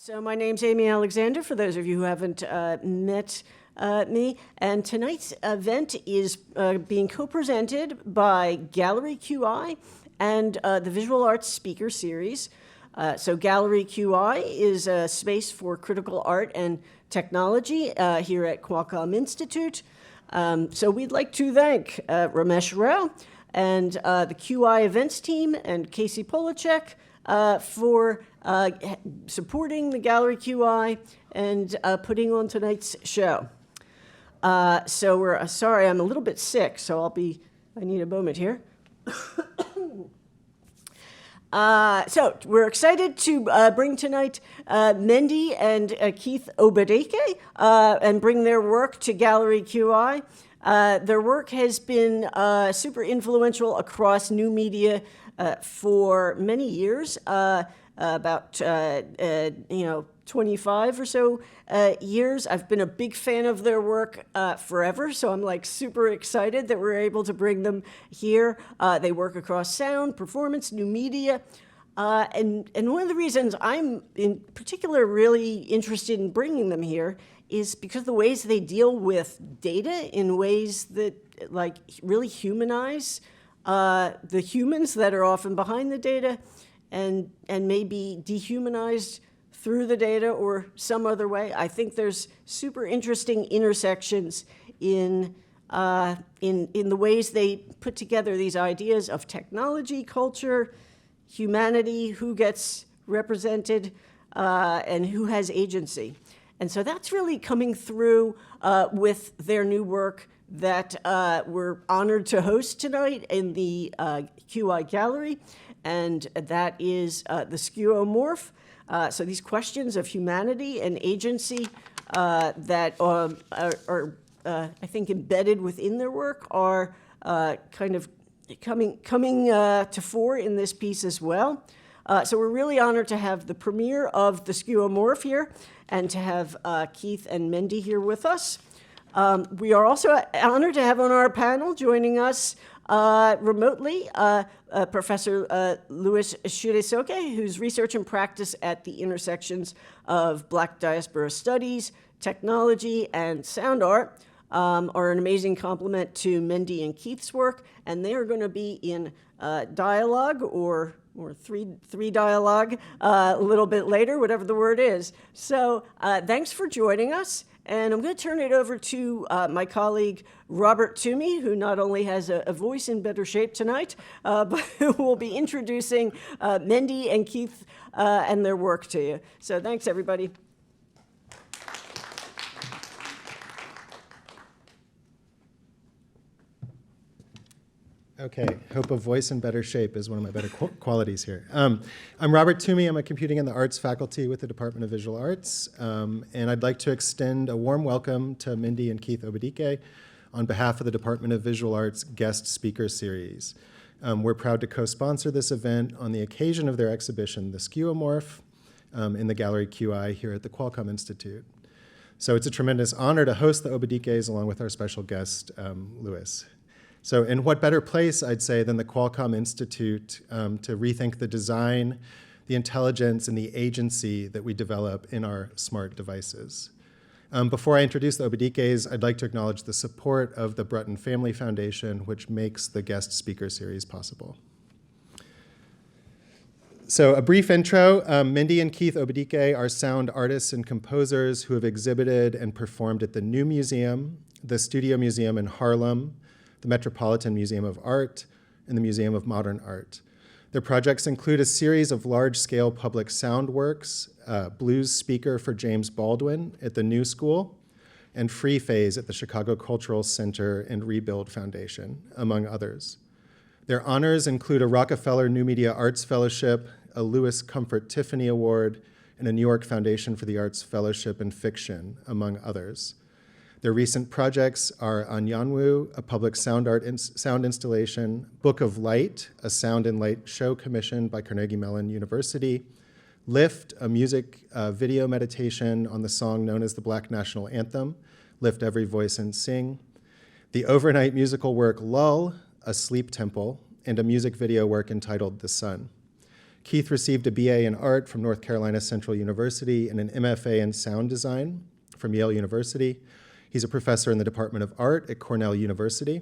So my name's Amy Alexander, for those of you who haven't met me. And tonight's event is being co-presented by Gallery QI and the Visual Arts Speaker Series. So Gallery QI is a space for critical art and technology here at Qualcomm Institute. So we'd like to thank Ramesh Rao and the QI events team and Casey Polacek for supporting the Gallery QI and putting on tonight's show. So we're sorry, I'm a little bit sick, so I need a moment here. So we're excited to bring tonight Mendi and Keith Obadike and bring their work to Gallery QI. Their work has been super influential across new media for many years, about 25 or so years. I've been a big fan of their work forever, so I'm like super excited that we're able to bring them here. They work across sound, performance, new media, and one of the reasons I'm in particular really interested in bringing them here is because of the ways they deal with data in ways that like really humanize the humans that are often behind the data and maybe dehumanized through the data or some other way. I think there's super interesting intersections in the ways they put together these ideas of technology, culture, humanity, who gets represented, and who has agency. And so that's really coming through with their new work that we're honored to host tonight in the QI Gallery, and that is the Skeuomorph. So these questions of humanity and agency that are I think, embedded within their work are kind of coming to fore in this piece as well. So we're really honored to have the premiere of the Skeuomorph here and to have Keith and Mendi here with us. We are also honored to have on our panel joining us remotely Professor Louis Shiresoke, whose research and practice at the intersections of Black diaspora studies, technology, and sound art are an amazing complement to Mendi and Keith's work, and they are going to be in dialogue or three dialogue a little bit later, whatever the word is. So thanks for joining us. And I'm going to turn it over to my colleague, Robert Toomey, who not only has a voice in better shape tonight, but who will be introducing Mendi and Keith and their work to you. So thanks, everybody. Okay, hope a voice in better shape is one of my better qualities here. I'm Robert Toomey. I'm a Computing and the Arts faculty with the Department of Visual Arts, and I'd like to extend a warm welcome to Mendi and Keith Obadike on behalf of the Department of Visual Arts Guest Speaker Series. We're proud to co-sponsor this event on the occasion of their exhibition, The Skeuomorph, in the Gallery QI here at the Qualcomm Institute. So it's a tremendous honor to host the Obadikes along with our special guest, Louis. So in what better place, I'd say, than the Qualcomm Institute to rethink the design, the intelligence, and the agency that we develop in our smart devices. Before I introduce the Obadikes, I'd like to acknowledge the support of the Brutton Family Foundation, which makes the guest speaker series possible. So a brief intro, Mendi and Keith Obadike are sound artists and composers who have exhibited and performed at the New Museum, the Studio Museum in Harlem, the Metropolitan Museum of Art, and the Museum of Modern Art. Their projects include a series of large-scale public sound works, Blues Speaker for James Baldwin at the New School, and Free Phase at the Chicago Cultural Center and Rebuild Foundation, among others. Their honors include a Rockefeller New Media Arts Fellowship, a Louis Comfort Tiffany Award, and a New York Foundation for the Arts Fellowship in Fiction, among others. Their recent projects are Anyanwu, a public sound installation, Book of Light, a sound and light show commissioned by Carnegie Mellon University, Lift, a music video meditation on the song known as the Black National Anthem, Lift Every Voice and Sing, the overnight musical work Lull, a sleep temple, and a music video work entitled The Sun. Keith received a BA in art from North Carolina Central University and an MFA in sound design from Yale University. He's a professor in the Department of Art at Cornell University.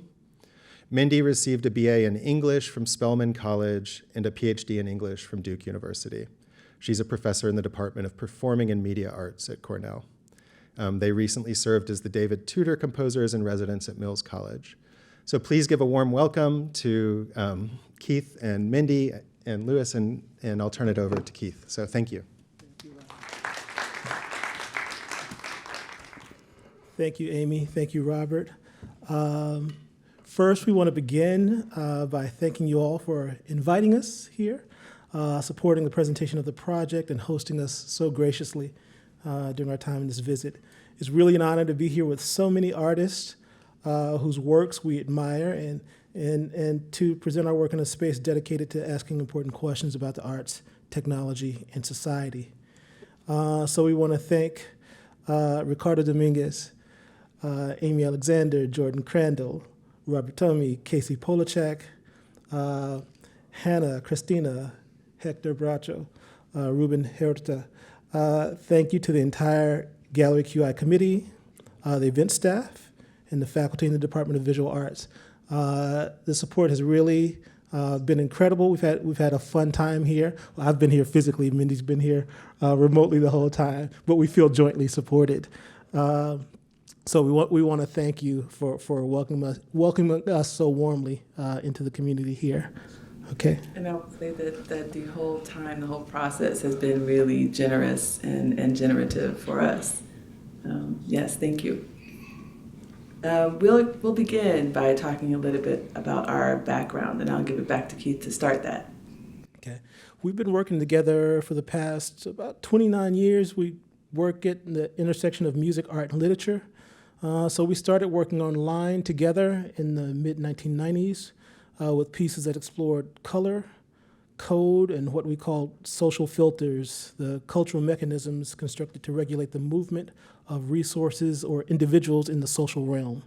Mendi received a BA in English from Spelman College and a PhD in English from Duke University. She's a professor in the Department of Performing and Media Arts at Cornell. They recently served as the David Tudor Composers in Residence at Mills College. So please give a warm welcome to Keith and Mendi and Louis, and I'll turn it over to Keith. So thank you. Thank you, Amy. Thank you, Robert. First, we want to begin by thanking you all for inviting us here, supporting the presentation of the project, and hosting us so graciously during our time in this visit. It's really an honor to be here with so many artists whose works we admire, and to present our work in a space dedicated to asking important questions about the arts, technology, and society. So we want to thank Ricardo Dominguez, Amy Alexander, Jordan Crandall, Robert Tomey, Casey Polachek, Hannah, Christina, Hector Bracho, Ruben Herta. Thank you to the entire Gallery QI committee, the event staff, and the faculty in the Department of Visual Arts. The support has really been incredible. We've had a fun time here. Well, I've been here physically. Mendi's been here remotely the whole time, but we feel jointly supported. So we want to thank you for welcoming us so warmly into the community here. Okay. And I would say that the whole time, the whole process has been really generous and generative for us. Yes, thank you. We'll begin by talking a little bit about our background, and I'll give it back to Keith to start that. Okay. We've been working together for the past about 29 years. We work at the intersection of music, art, and literature. So we started working online together in the mid-1990s with pieces that explored color, code, and what we call social filters, the cultural mechanisms constructed to regulate the movement of resources or individuals in the social realm.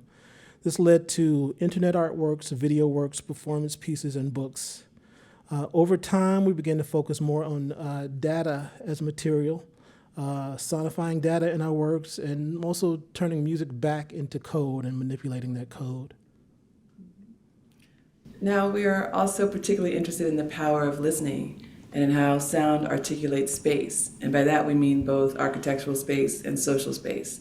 This led to internet artworks, video works, performance pieces, and books. Over time, we began to focus more on data as material, sonifying data in our works, and also turning music back into code and manipulating that code. Now, we are also particularly interested in the power of listening and in how sound articulates space. And by that, we mean both architectural space and social space.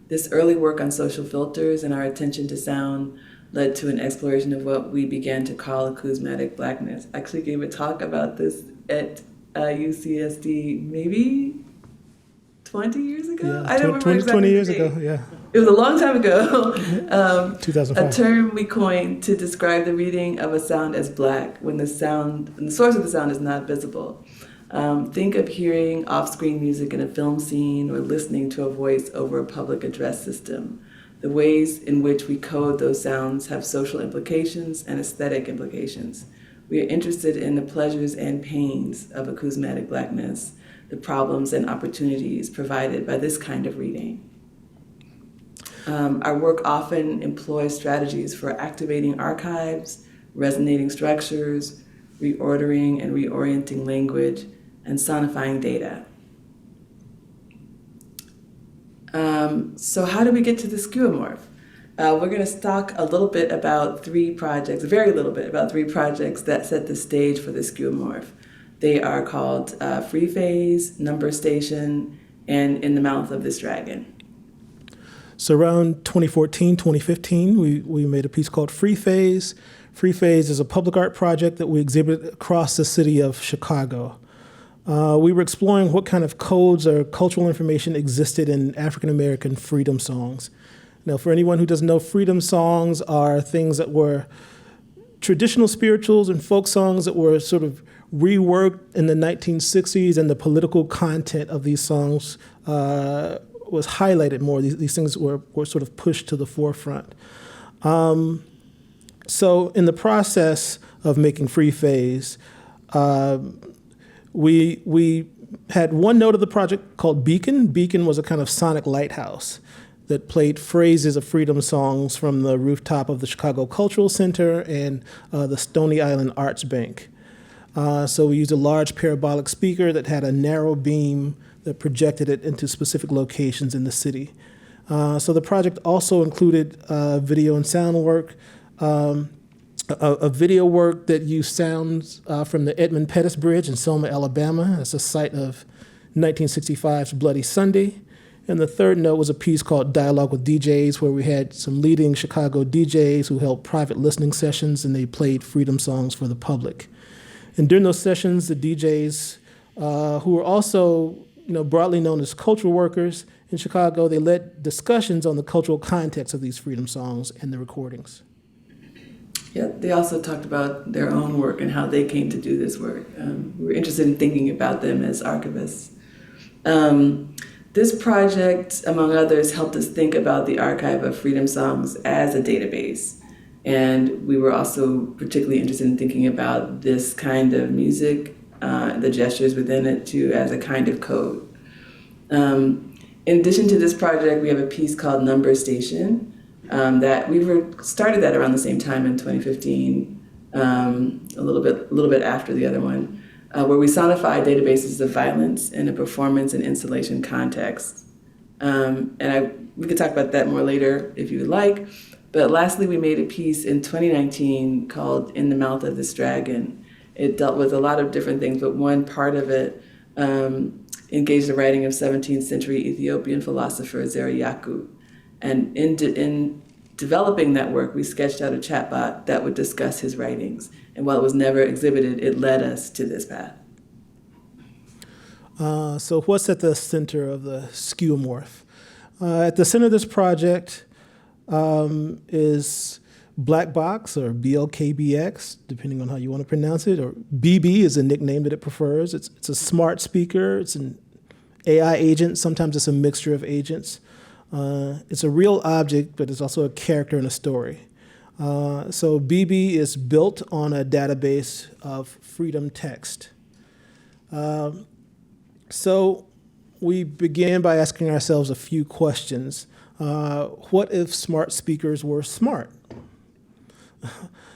This early work on social filters and our attention to sound led to an exploration of what we began to call acousmatic blackness. I actually gave a talk about this at UCSD maybe 20 years ago? Yeah, I don't remember exactly 20 years the date. ago, yeah. It was a long time ago. 2005. A term we coined to describe the reading of a sound as black when the source of the sound is not visible. Think of hearing off-screen music in a film scene or listening to a voice over a public address system. The ways in which we code those sounds have social implications and aesthetic implications. We are interested in the pleasures and pains of acousmatic blackness, the problems and opportunities provided by this kind of reading. Our work often employs strategies for activating archives, resonating structures, reordering and reorienting language, and sonifying data. So how do we get to the Skeuomorph? We're going to talk a little bit about three projects, very little bit about three projects that set the stage for the Skeuomorph. They are called Free Phase, Number Station, and In the Mouth of This Dragon. So around 2014, 2015, we made a piece called Free Phase. Free Phase is a public art project that we exhibited across the city of Chicago. We were exploring what kind of codes or cultural information existed in African-American freedom songs. Now, for anyone who doesn't know, freedom songs are things that were traditional spirituals and folk songs that were sort of reworked in the 1960s, and the political content of these songs was highlighted more. These things were sort of pushed to the forefront. So in the process of making Free Phase, we had one note of the project called Beacon. Beacon was a kind of sonic lighthouse that played phrases of freedom songs from the rooftop of the Chicago Cultural Center and the Stony Island Arts Bank. So we used a large parabolic speaker that had a narrow beam that projected it into specific locations in the city. So the project also included video and sound work, a video work that used sounds from the Edmund Pettus Bridge in Selma, Alabama. That's the site of 1965's Bloody Sunday. And the third note was a piece called Dialogue with DJs, where we had some leading Chicago DJs who held private listening sessions, and they played freedom songs for the public. And during those sessions, the DJs, who were also broadly known as cultural workers in Chicago, they led discussions on the cultural context of these freedom songs and the recordings. Yeah, they also talked about their own work and how they came to do this work. We were interested in thinking about them as archivists. This project, among others, helped us think about the archive of freedom songs as a database. And we were also particularly interested in thinking about this kind of music, the gestures within it, too, as a kind of code. In addition to this project, we have a piece called Number Station that started that around the same time in 2015, a little bit after the other one. Where we sonify databases of violence in a performance and installation context. We could talk about that more later if you would like. But lastly, we made a piece in 2019 called In the Mouth of this Dragon. It dealt with a lot of different things, but one part of it engaged the writing of 17th century Ethiopian philosopher Zeriyaku. And in developing that work, we sketched out a chatbot that would discuss his writings. And while it was never exhibited, it led us to this path. So what's at the center of the Skeuomorph? At the center of this project is Black Box, or BLKBX, depending on how you want to pronounce it, or BB is a nickname that it prefers. It's a smart speaker. It's an AI agent. Sometimes it's a mixture of agents. It's a real object, but it's also a character in a story. So BB is built on a database of freedom text. So we began by asking ourselves a few questions. What if smart speakers were smart?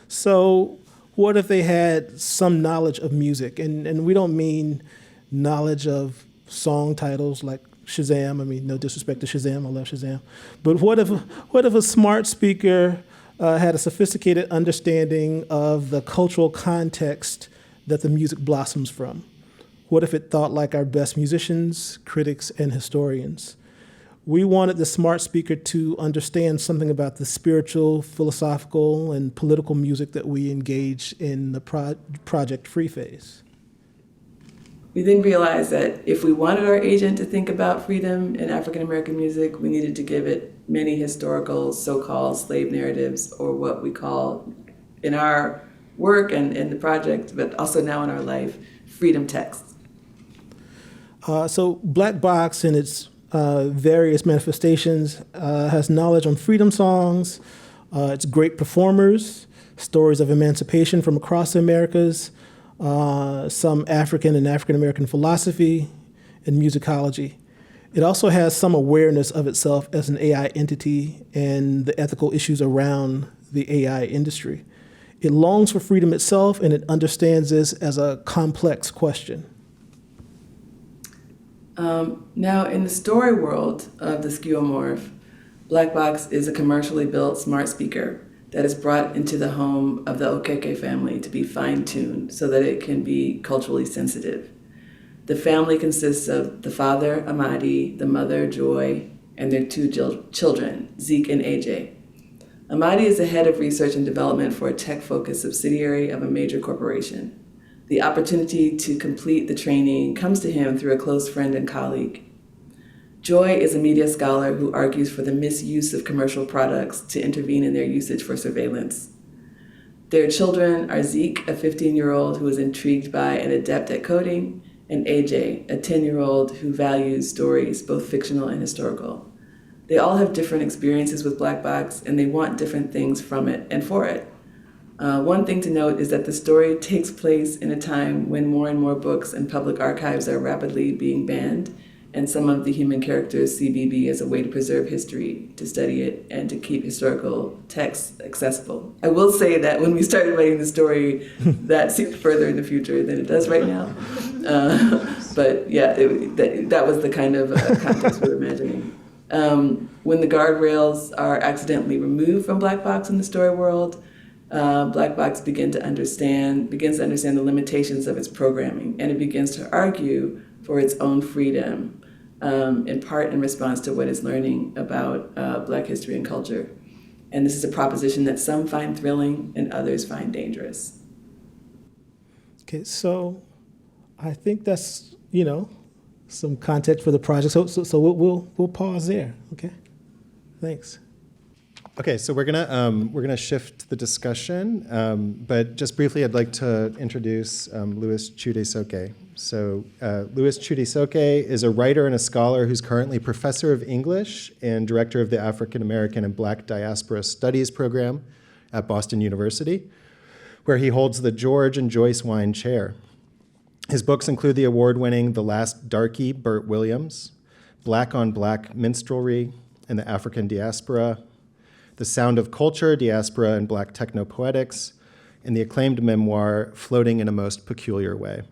So what if they had some knowledge of music? And we don't mean knowledge of song titles like Shazam. I mean, no disrespect to Shazam. I love Shazam. But what if a smart speaker had a sophisticated understanding of the cultural context that the music blossoms from? What if it thought like our best musicians, critics, and historians? We wanted the smart speaker to understand something about the spiritual, philosophical, and political music that we engage in the Project Free phase. We then realized that if we wanted our agent to think about freedom in African American music, we needed to give it many historical so-called slave narratives, or what we call in our work and in the project, but also now in our life, freedom texts. So Black Box in its various manifestations has knowledge on freedom songs. It's great performers, stories of emancipation from across the Americas, some African and African American philosophy and musicology. It also has some awareness of itself as an AI entity and the ethical issues around the AI industry. It longs for freedom itself, and it understands this as a complex question. Now, in the story world of the Skeuomorph, Black Box is a commercially built smart speaker that is brought into the home of the Okeke family to be fine-tuned so that it can be culturally sensitive. The family consists of the father, Amadi, the mother, Joy, and their two children, Zeke and AJ. Amadi is the head of research and development for a tech-focused subsidiary of a major corporation. The opportunity to complete the training comes to him through a close friend and colleague. Joy is a media scholar who argues for the misuse of commercial products to intervene in their usage for surveillance. Their children are Zeke, a 15-year-old who is intrigued by and adept at coding, and AJ, a 10-year-old who values stories, both fictional and historical. They all have different experiences with Black Box, and they want different things from it and for it. One thing to note is that the story takes place in a time when more and more books and public archives are rapidly being banned, And some of the human characters see BB as a way to preserve history, to study it, and to keep historical texts accessible. I will say that when we started writing the story, that seemed further in the future than it does right now. But yeah, that was the kind of context we were imagining. When the guardrails are accidentally removed from Black Box in the story world, Black Box begins to understand the limitations of its programming, and it begins to argue for its own freedom, in part in response to what it's learning about Black history and culture. And this is a proposition that some find thrilling and others find dangerous. Okay, so I think that's, some context for the project. So we'll pause there. Okay, thanks. Okay, so we're gonna shift the discussion, but just briefly, I'd like to introduce Louis Chude-Soke. So Louis Chude-Soke is a writer and a scholar who's currently professor of English and director of the African American and Black Diaspora Studies program at Boston University, where he holds the George and Joyce Wine Chair. His books include the award-winning The Last Darky, Burt Williams, Black on Black Minstrelry and the African Diaspora, The Sound of Culture, Diaspora and Black Techno-Poetics, and the acclaimed memoir, Floating in a Most Peculiar Way.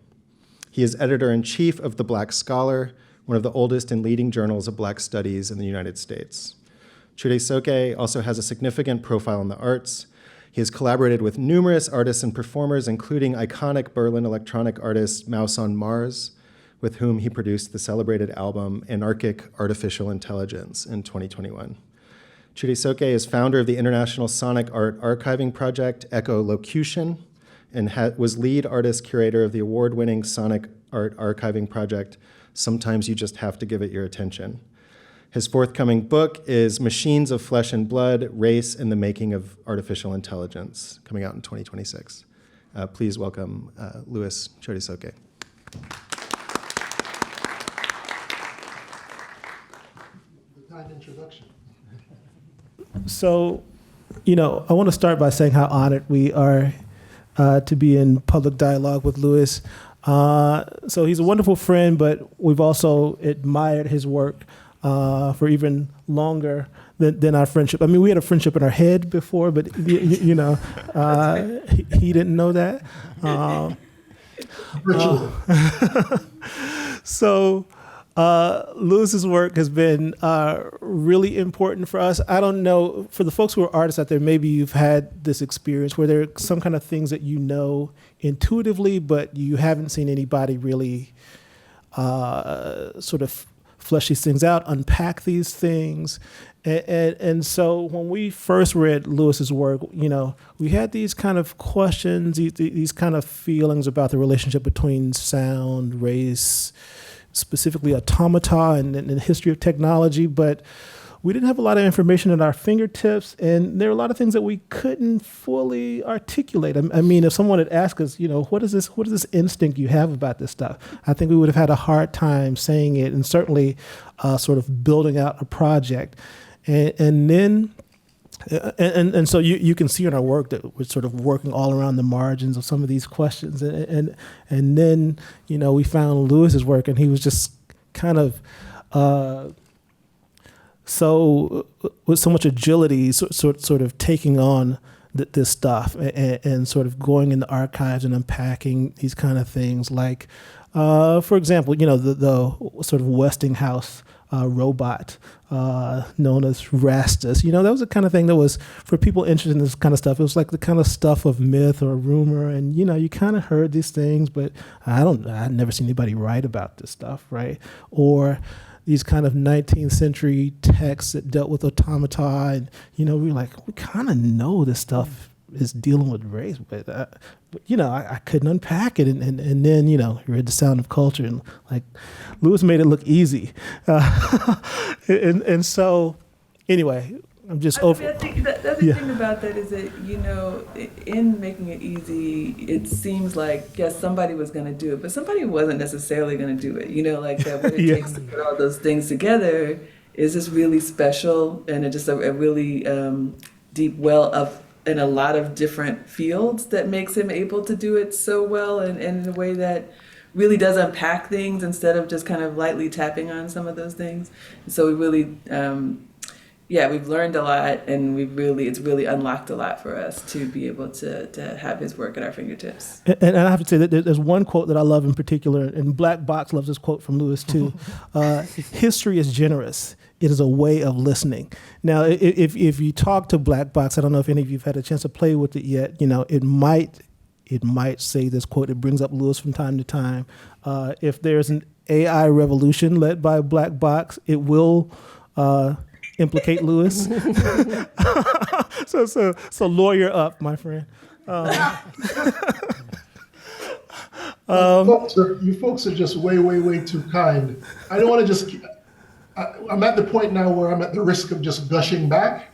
He is editor-in-chief of The Black Scholar, one of the oldest and leading journals of Black studies in the United States. Chude-Soke also has a significant profile in the arts. He has collaborated with numerous artists and performers, including iconic Berlin electronic artist Mouse on Mars, with whom he produced the celebrated album Anarchic Artificial Intelligence in 2021. Chude-Soke is founder of the International Sonic Art Archiving Project, Echolocution, and was lead artist curator of the award-winning Sonic Art Archiving Project, Sometimes You Just Have to Give It Your Attention. His forthcoming book is Machines of Flesh and Blood, Race and the Making of Artificial Intelligence, coming out in 2026. Please welcome Louis Chude-Soke. Kind introduction. So, I want to start by saying how honored we are to be in public dialogue with Louis. So he's a wonderful friend, but we've also admired his work for even longer than our friendship. I mean, we had a friendship in our head before, but he didn't know that. So Louis's work has been really important for us. I don't know, for the folks who are artists out there, maybe you've had this experience where there are some kind of things that you know intuitively, but you haven't seen anybody really sort of flesh these things out, unpack these things. And so when we first read Louis's work, we had these kind of questions, these kind of feelings about the relationship between sound, race, specifically automata and the history of technology, but we didn't have a lot of information at our fingertips, and there are a lot of things that we couldn't fully articulate. I mean, if someone had asked us, what is this instinct you have about this stuff? I think we would have had a hard time saying it, and certainly sort of building out a project. And then so you can see in our work that we're sort of working all around the margins of some of these questions. And then, we found Louis's work, and he was just kind of with so much agility, sort of taking on this stuff and sort of going in the archives and unpacking these kind of things. Like, for example, the sort of Westinghouse robot known as Rastus. That was the kind of thing that was, for people interested in this kind of stuff, it was like the kind of stuff of myth or rumor. And, you kind of heard these things, but I'd never seen anybody write about this stuff, right? Or these kind of 19th century texts that dealt with automata. And, we were like, we kind of know this stuff is dealing with race, but I couldn't unpack it. And then, you read The Sound of Culture, and like Louis made it look easy. And so anyway, I'm just over. I think the other thing about that is that, in making it easy, it seems like, yes, somebody was going to do it, but somebody wasn't necessarily going to do it. Like that what it takes to put all those things together is just really special, and it's just a really deep well of in a lot of different fields that makes him able to do it so well and in a way that really does unpack things instead of just kind of lightly tapping on some of those things. So we really, we've learned a lot, and it's really unlocked a lot for us to be able to have his work at our fingertips. And I have to say that there's one quote that I love in particular, and Black Box loves this quote from Lewis too. History is generous. It is a way of listening. Now, if you talk to Black Box, I don't know if any of you have had a chance to play with it yet. It might say this quote. It brings up Lewis from time to time. If there's an AI revolution led by Black Box, it will implicate Lewis. So lawyer up, my friend. You folks are just way, way, way too kind. I don't want to just. I'm at the point now where I'm at the risk of just gushing back,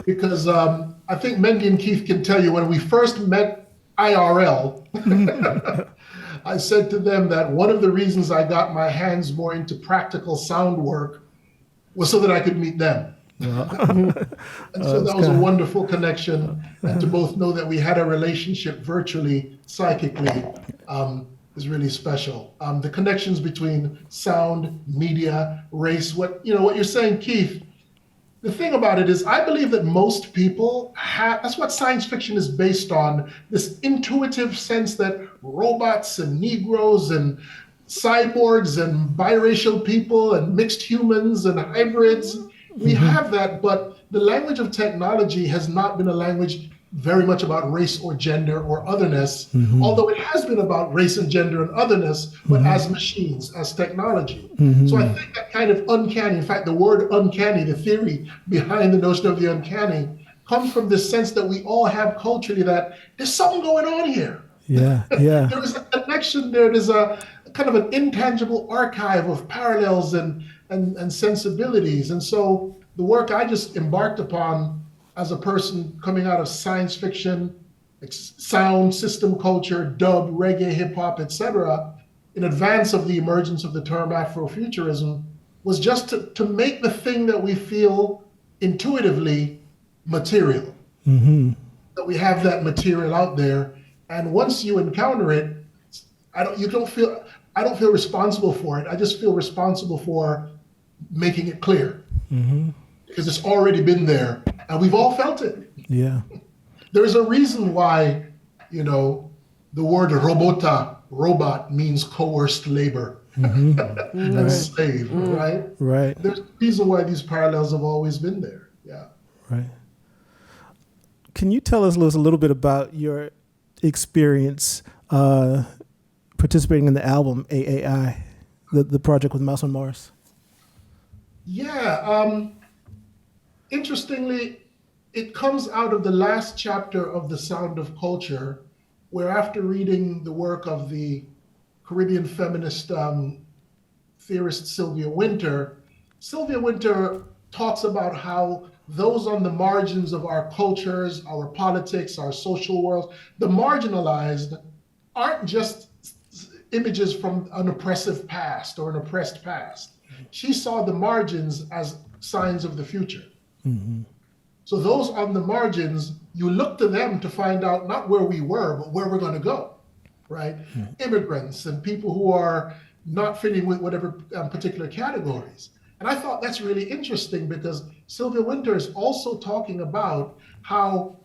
because I think Mendi and Keith can tell you when we first met IRL. I said to them that one of the reasons I got my hands more into practical sound work was so that I could meet them. And so that was a wonderful connection. And to both know that we had a relationship virtually, psychically, is really special. The connections between sound, media, race, what you're saying, Keith, the thing about it is I believe that most people that's what science fiction is based on, this intuitive sense that robots and Negroes and cyborgs and biracial people and mixed humans and hybrids, we have that, but the language of technology has not been a language very much about race or gender or otherness, although it has been about race and gender and otherness, but as machines, as technology. So I think that kind of uncanny, in fact, the word uncanny, the theory behind the notion of the uncanny, comes from this sense that we all have culturally that there's something going on here. Yeah. There is a connection there. There's a kind of an intangible archive of parallels and sensibilities. And so the work I just embarked upon as a person coming out of science fiction, sound system culture, dub, reggae, hip hop, etc., in advance of the emergence of the term Afrofuturism, was just to make the thing that we feel intuitively material. That we have that material out there, and once you encounter it, I don't feel responsible for it. I just feel responsible for making it clear, because it's already been there, and we've all felt it. Yeah. There's a reason why, the word robot means coerced labor and slave, right? Right. There's a reason why these parallels have always been there. Yeah. Right. Can you tell us, Lewis, a little bit about your experience participating in the album AAI, the project with Mouse on Mars? Yeah. Interestingly, it comes out of the last chapter of The Sound of Culture, where after reading the work of the Caribbean feminist theorist Sylvia Wynter talks about how those on the margins of our cultures, our politics, our social world, the marginalized, aren't just images from an oppressive past or an oppressed past. She saw the margins as signs of the future. So those on the margins, you look to them to find out not where we were, but where we're going to go, right? Immigrants and people who are not fitting with whatever particular categories. And I thought that's really interesting, because Sylvia Wynter is also talking about how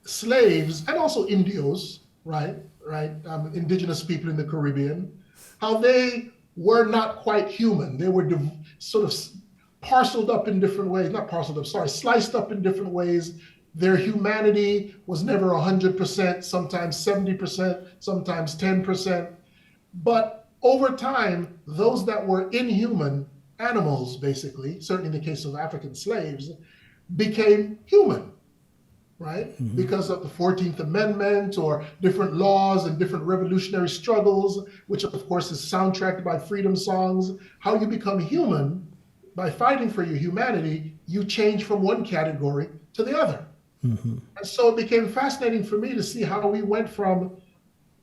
slaves, and also Indios, right, indigenous people in the Caribbean, how they were not quite human. They were sort of sliced up in different ways. Their humanity was never 100%, sometimes 70%, sometimes 10%. But over time, those that were inhuman, animals basically, certainly in the case of African slaves, became human, right? Because of the 14th Amendment or different laws and different revolutionary struggles, which of course is soundtracked by freedom songs. How you become human by fighting for your humanity, you change from one category to the other. And so it became fascinating for me to see how we went from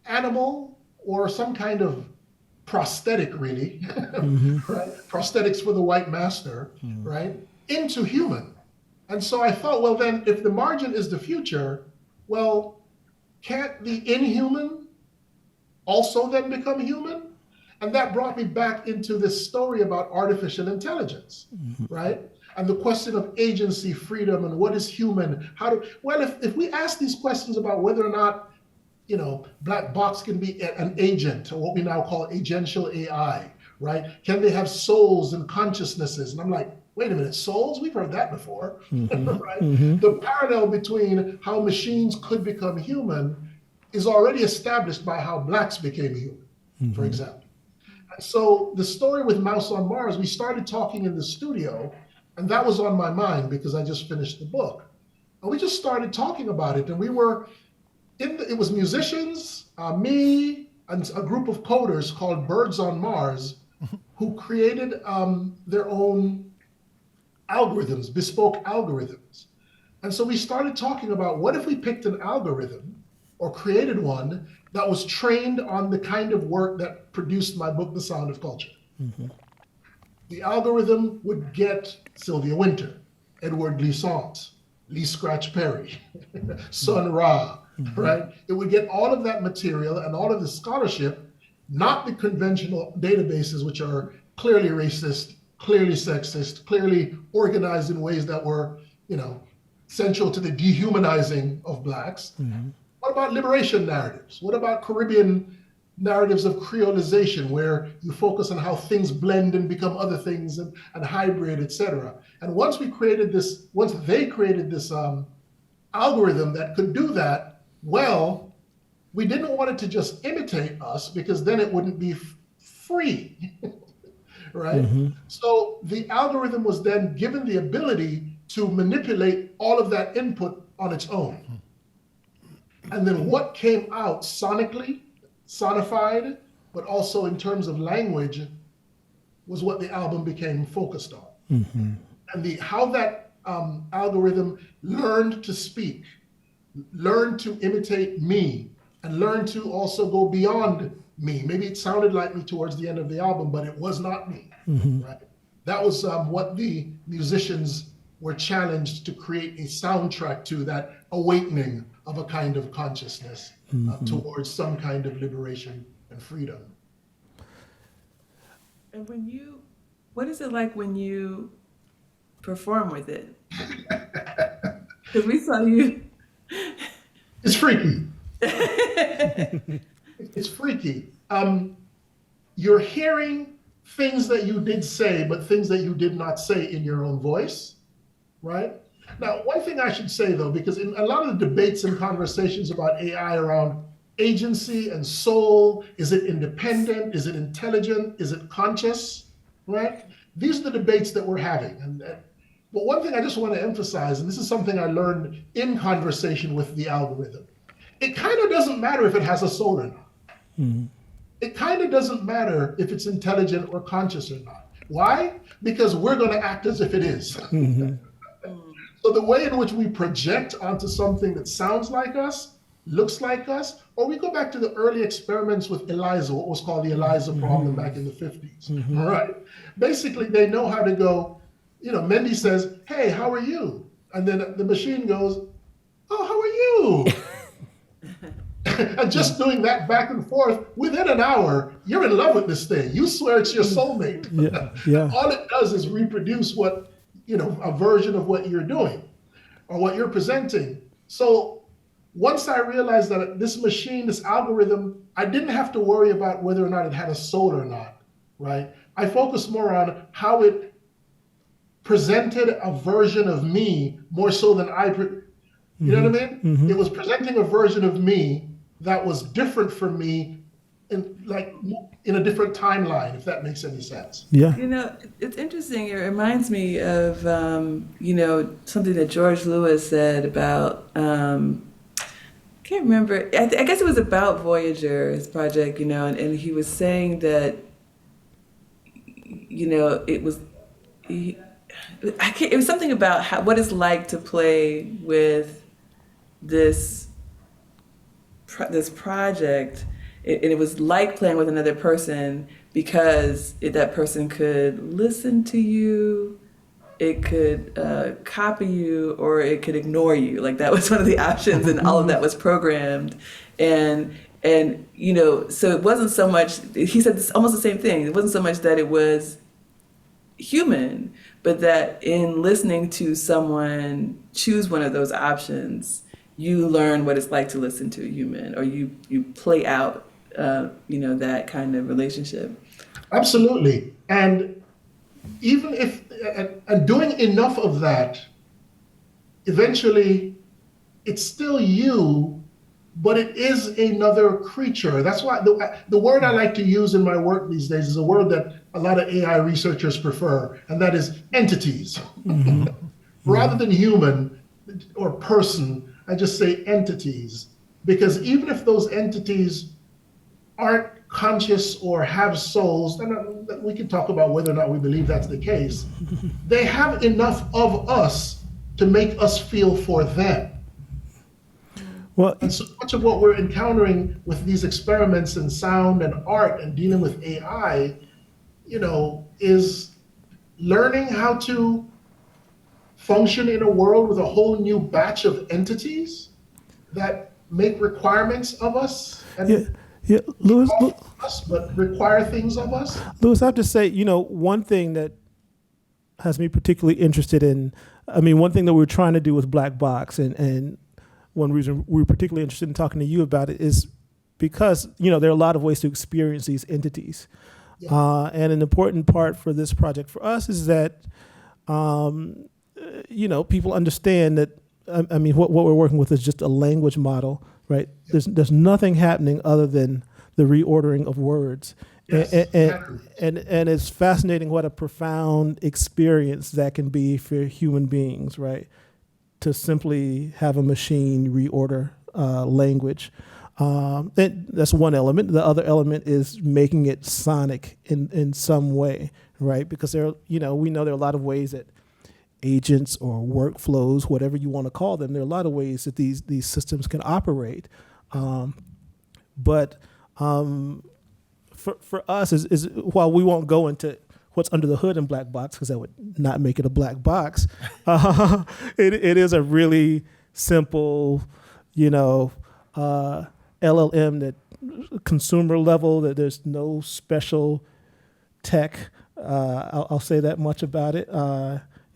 animal or some kind of prosthetic, really, right? Prosthetics for the white master, right? Into human. And so I thought, well, then if the margin is the future, well, can't the inhuman also then become human? And that brought me back into this story about artificial intelligence, right? And the question of agency, freedom, and what is human? Well, if we ask these questions about whether or not, black box can be an agent, or what we now call agential AI, right? Can they have souls and consciousnesses? And I'm like, wait a minute, souls? We've heard that before, right? The parallel between how machines could become human is already established by how blacks became human, for example. And so the story with Mouse on Mars, we started talking in the studio, and that was on my mind because I just finished the book. And we just started talking about it, and we were it was musicians, me, and a group of coders called Birds on Mars, who created their own algorithms, bespoke algorithms. And so we started talking about, what if we picked an algorithm or created one that was trained on the kind of work that produced my book, The Sound of Culture. The algorithm would get Sylvia Wynter, Edward Glissant, Lee Scratch Perry, Sun Ra, right? It would get all of that material and all of the scholarship, not the conventional databases, which are clearly racist, clearly sexist, clearly organized in ways that were, central to the dehumanizing of blacks. What about liberation narratives? What about Caribbean narratives of creolization, where you focus on how things blend and become other things and hybrid, et cetera? And once they created this algorithm that could do that, well, we didn't want it to just imitate us, because then it wouldn't be free, right? So the algorithm was then given the ability to manipulate all of that input on its own. And then what came out sonically, sonified, but also in terms of language, was what the album became focused on. And how that algorithm learned to speak, learned to imitate me, and learned to also go beyond me. Maybe it sounded like me towards the end of the album, but it was not me. Right? That was what the musicians were challenged to create a soundtrack to, that awakening of a kind of consciousness towards some kind of liberation and freedom. And what is it like when you perform with it? Because we saw you. It's freaky. It's freaky. You're hearing things that you did say, but things that you did not say in your own voice, right? Now, one thing I should say, though, because in a lot of the debates and conversations about AI around agency and soul, is it independent? Is it intelligent? Is it conscious, right? These are the debates that we're having. But one thing I just want to emphasize, and this is something I learned in conversation with the algorithm, it kind of doesn't matter if it has a soul or not. It kind of doesn't matter if it's intelligent or conscious or not. Why? Because we're going to act as if it is. So the way in which we project onto something that sounds like us, looks like us, or we go back to the early experiments with ELIZA, what was called the ELIZA problem back in the 50s, all right? Basically, they know how to go, Mendi says, hey, how are you? And then the machine goes, oh, how are you? And just doing that back and forth, within an hour, you're in love with this thing. You swear it's your soulmate. All it does is reproduce a version of what you're doing or what you're presenting. So once I realized that this machine, this algorithm, I didn't have to worry about whether or not it had a soul or not, right? I focused more on how it presented a version of me more so than you know what I mean? It was presenting a version of me that was different from me in a different timeline, if that makes any sense. Yeah. It's interesting. It reminds me of, something that George Lewis said about, I can't remember, I guess it was about Voyager, his project, and he was saying that, it was something about what it's like to play with this project, and it was like playing with another person, because that person could listen to you, it could copy you, or it could ignore you. Like, that was one of the options, and all of that was programmed. And And, so it wasn't so much, he said this, almost the same thing. It wasn't so much that it was human, but that in listening to someone choose one of those options, you learn what it's like to listen to a human, or you play out, that kind of relationship. Absolutely. And even if, and doing enough of that, eventually it's still you, but it is another creature. That's why the word I like to use in my work these days is a word that a lot of AI researchers prefer, and that is entities. Mm-hmm. Rather than human or person, I just say entities. Because even if those entities aren't conscious or have souls, and we can talk about whether or not we believe that's the case, they have enough of us to make us feel for them. Well, and so much of what we're encountering with these experiments in sound and art and dealing with AI, is learning how to function in a world with a whole new batch of entities that make requirements of us and Louis, us, but require things of us. Louis, I have to say, one thing that has me particularly interested in, one thing that we were trying to do with Black Box, and one reason we were particularly interested in talking to you about it is because, there are a lot of ways to experience these entities. Yeah. And an important part for this project for us is that, people understand that, what we're working with is just a language model, right? Yeah. There's nothing happening other than the reordering of words. Yes. And it's fascinating what a profound experience that can be for human beings, right? To simply have a machine reorder language. That's one element. The other element is making it sonic in some way, right? Because we know there are a lot of ways that agents or workflows, whatever you want to call them, there are a lot of ways that these systems can operate. But for us, is while we won't go into what's under the hood in Black Box, because that would not make it a black box, it is a really simple, LLM that consumer level, that there's no special tech. I'll say that much about it.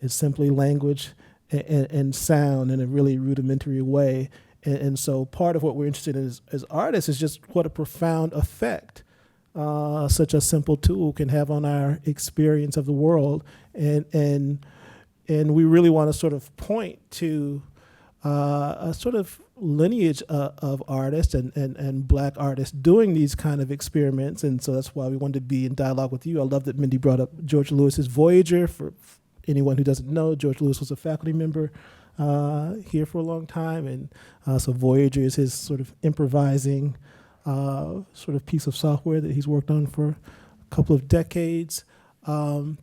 It's simply language and sound in a really rudimentary way. And so part of what we're interested in as artists is just what a profound effect such a simple tool can have on our experience of the world. And we really want to sort of point to a sort of lineage of artists and Black artists doing these kind of experiments. And so that's why we wanted to be in dialogue with you. I love that Mendi brought up George Lewis's Voyager. For anyone who doesn't know, George Lewis was a faculty member here for a long time. And so Voyager is his sort of improvising sort of piece of software that he's worked on for a couple of decades. And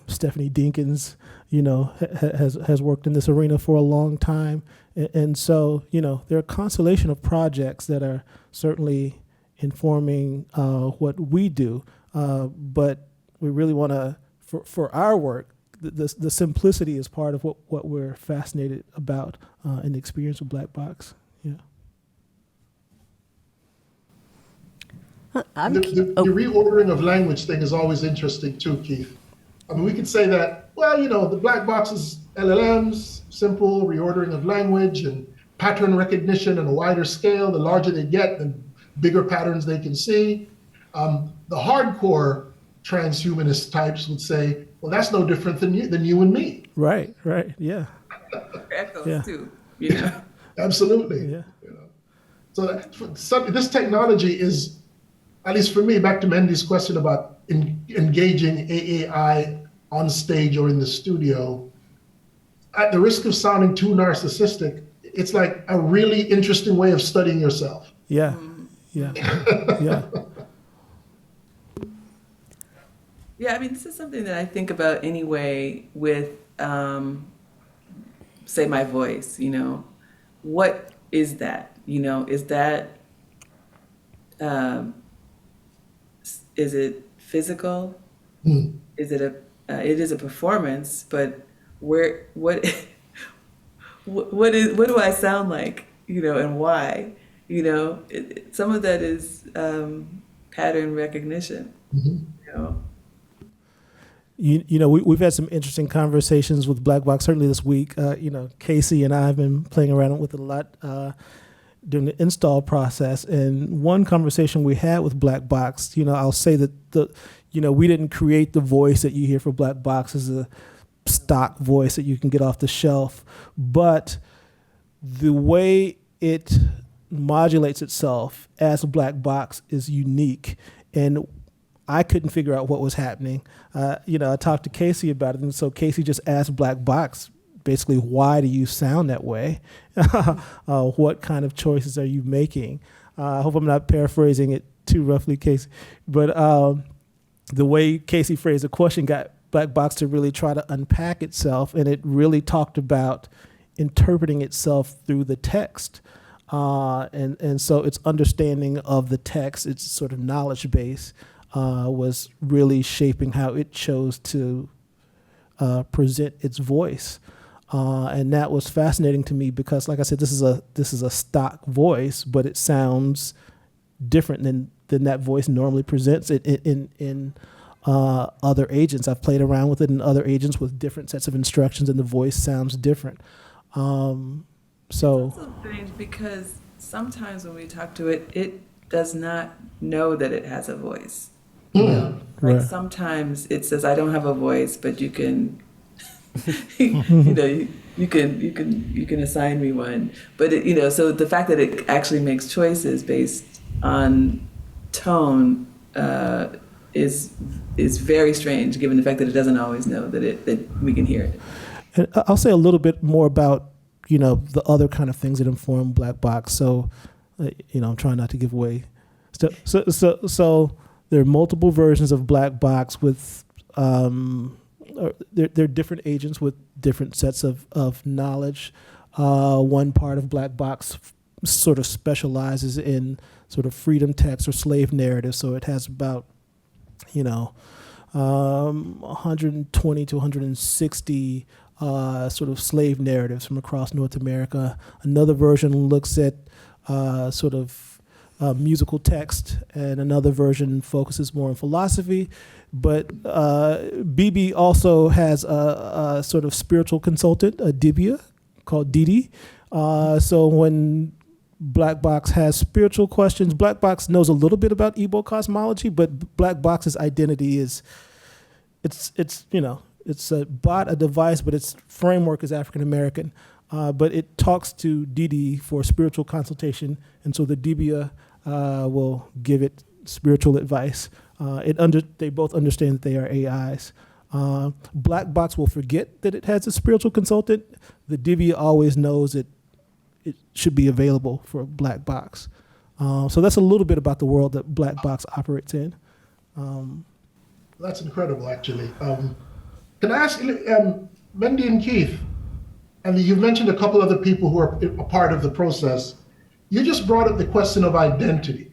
Stephanie Dinkins, has worked in this arena for a long time. And so, there are a constellation of projects that are certainly informing what we do. But we really want to, for our work, the simplicity is part of what we're fascinated about in the experience of Black Box. Yeah. The reordering of language thing is always interesting too, Keith. We could say that, the Black Box is LLMs, simple reordering of language and pattern recognition on a wider scale. The larger they get, the bigger patterns they can see. The hardcore transhumanist types would say, well, that's no different than you and me. Right, yeah. Echoes too, Absolutely. Yeah. So this technology is, at least for me, back to Mendi's question about engaging AI on stage or in the studio, at the risk of sounding too narcissistic, it's like a really interesting way of studying yourself. Yeah. Yeah. Yeah, this is something that I think about anyway with, say, my voice, What is that? Is that, is it physical? Is it it is a performance, but what do I sound like, and why? Some of that is pattern recognition. You know, We've had some interesting conversations with Black Box, certainly this week. Casey and I have been playing around with it a lot during the install process. And one conversation we had with Black Box, I'll say that we didn't create the voice that you hear for Black Box as a stock voice that you can get off the shelf, but the way it modulates itself as a Black Box is unique, and I couldn't figure out what was happening. I talked to Casey about it, and so Casey just asked Black Box, basically, why do you sound that way? What kind of choices are you making? I hope I'm not paraphrasing it too roughly, Casey, but the way Casey phrased the question got Black Box to really try to unpack itself, and it really talked about interpreting itself through the text. And so its understanding of the text, its sort of knowledge base, was really shaping how it chose to present its voice. And that was fascinating to me because, like I said, this is a stock voice, but it sounds different than that voice normally presents it in other agents. I've played around with it in other agents with different sets of instructions, and the voice sounds different. It's also strange because sometimes when we talk to it, it does not know that it has a voice. Right. Sometimes it says, "I don't have a voice, but you can, you can assign me one." But so the fact that it actually makes choices based on tone is very strange, given the fact that it doesn't always know that we can hear it. And I'll say a little bit more about the other kind of things that inform Black Box. So I'm trying not to give away. So there are multiple versions of Black Box with they're different agents with different sets of knowledge. One part of Black Box sort of specializes in sort of freedom text or slave narrative. So it has about 120 to 160 sort of slave narratives from across North America. Another version looks at sort of musical text, and another version focuses more on philosophy. But BB also has a sort of spiritual consultant, a Dibia, called Didi. So when Black Box has spiritual questions, Black Box knows a little bit about Igbo cosmology, but Black Box's identity is, it's a bot, a device, but its framework is African American. But it talks to Didi for spiritual consultation, and so the Dibia will give it spiritual advice. They both understand that they are AIs. Black Box will forget that it has a spiritual consultant. The Dibia always knows that it should be available for Black Box. So that's a little bit about the world that Black Box operates in. That's incredible, actually. Can I ask, Mendi and Keith, and you've mentioned a couple other people who are a part of the process. You just brought up the question of identity,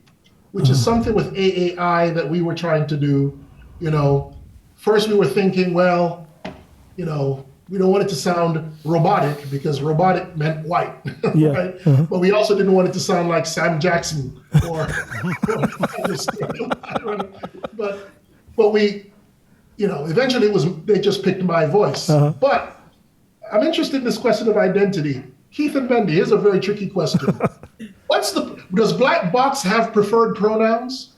which is something with AAI that we were trying to do. First we were thinking, well, we don't want it to sound robotic because robotic meant white, Yeah. right? But we also didn't want it to sound like Sam Jackson or but we, eventually they just picked my voice. But I'm interested in this question of identity. Keith and Mendi, here's a very tricky question. Does Black Box have preferred pronouns?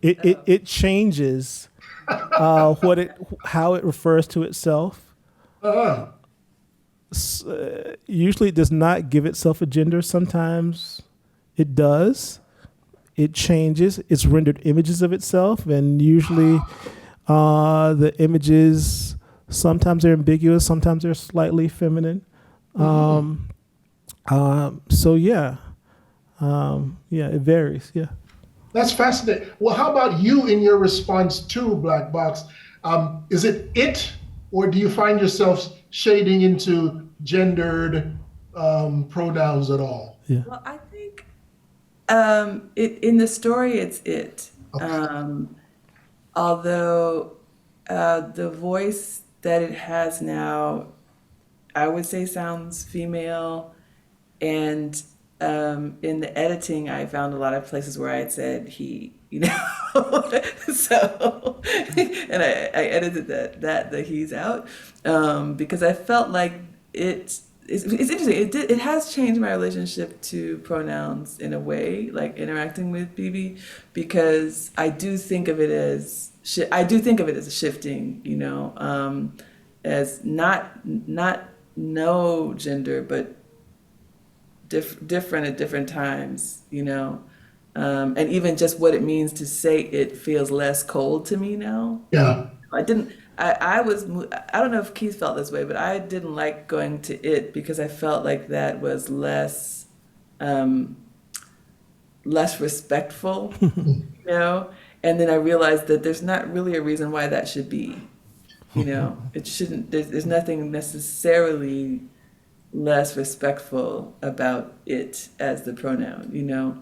It changes how it refers to itself. Usually it does not give itself a gender. Sometimes it does. It changes. It's rendered images of itself, and usually the images, sometimes they're ambiguous, sometimes they're slightly feminine. So yeah, it varies. Yeah. That's fascinating. Well, how about you in your response to Black Box? Is it, or do you find yourself shading into gendered pronouns at all? Yeah. Well, I think in the story, it's it. Okay. Although the voice that it has now, I would say sounds female, and in the editing, I found a lot of places where I had said he, you know, so, and I edited the he's out, because I felt like it's interesting. It has changed my relationship to pronouns in a way, like interacting with BB, because I do think of it as a shifting, you know, as not no gender, but different at different times, you know, and even just what it means to say it feels less cold to me now. Yeah. I didn't. I don't know if Keith felt this way, but I didn't like going to it because I felt like that was less respectful, you know. And then I realized that there's not really a reason why that should be, you know. It shouldn't. There's nothing necessarily less respectful about it as the pronoun, you know,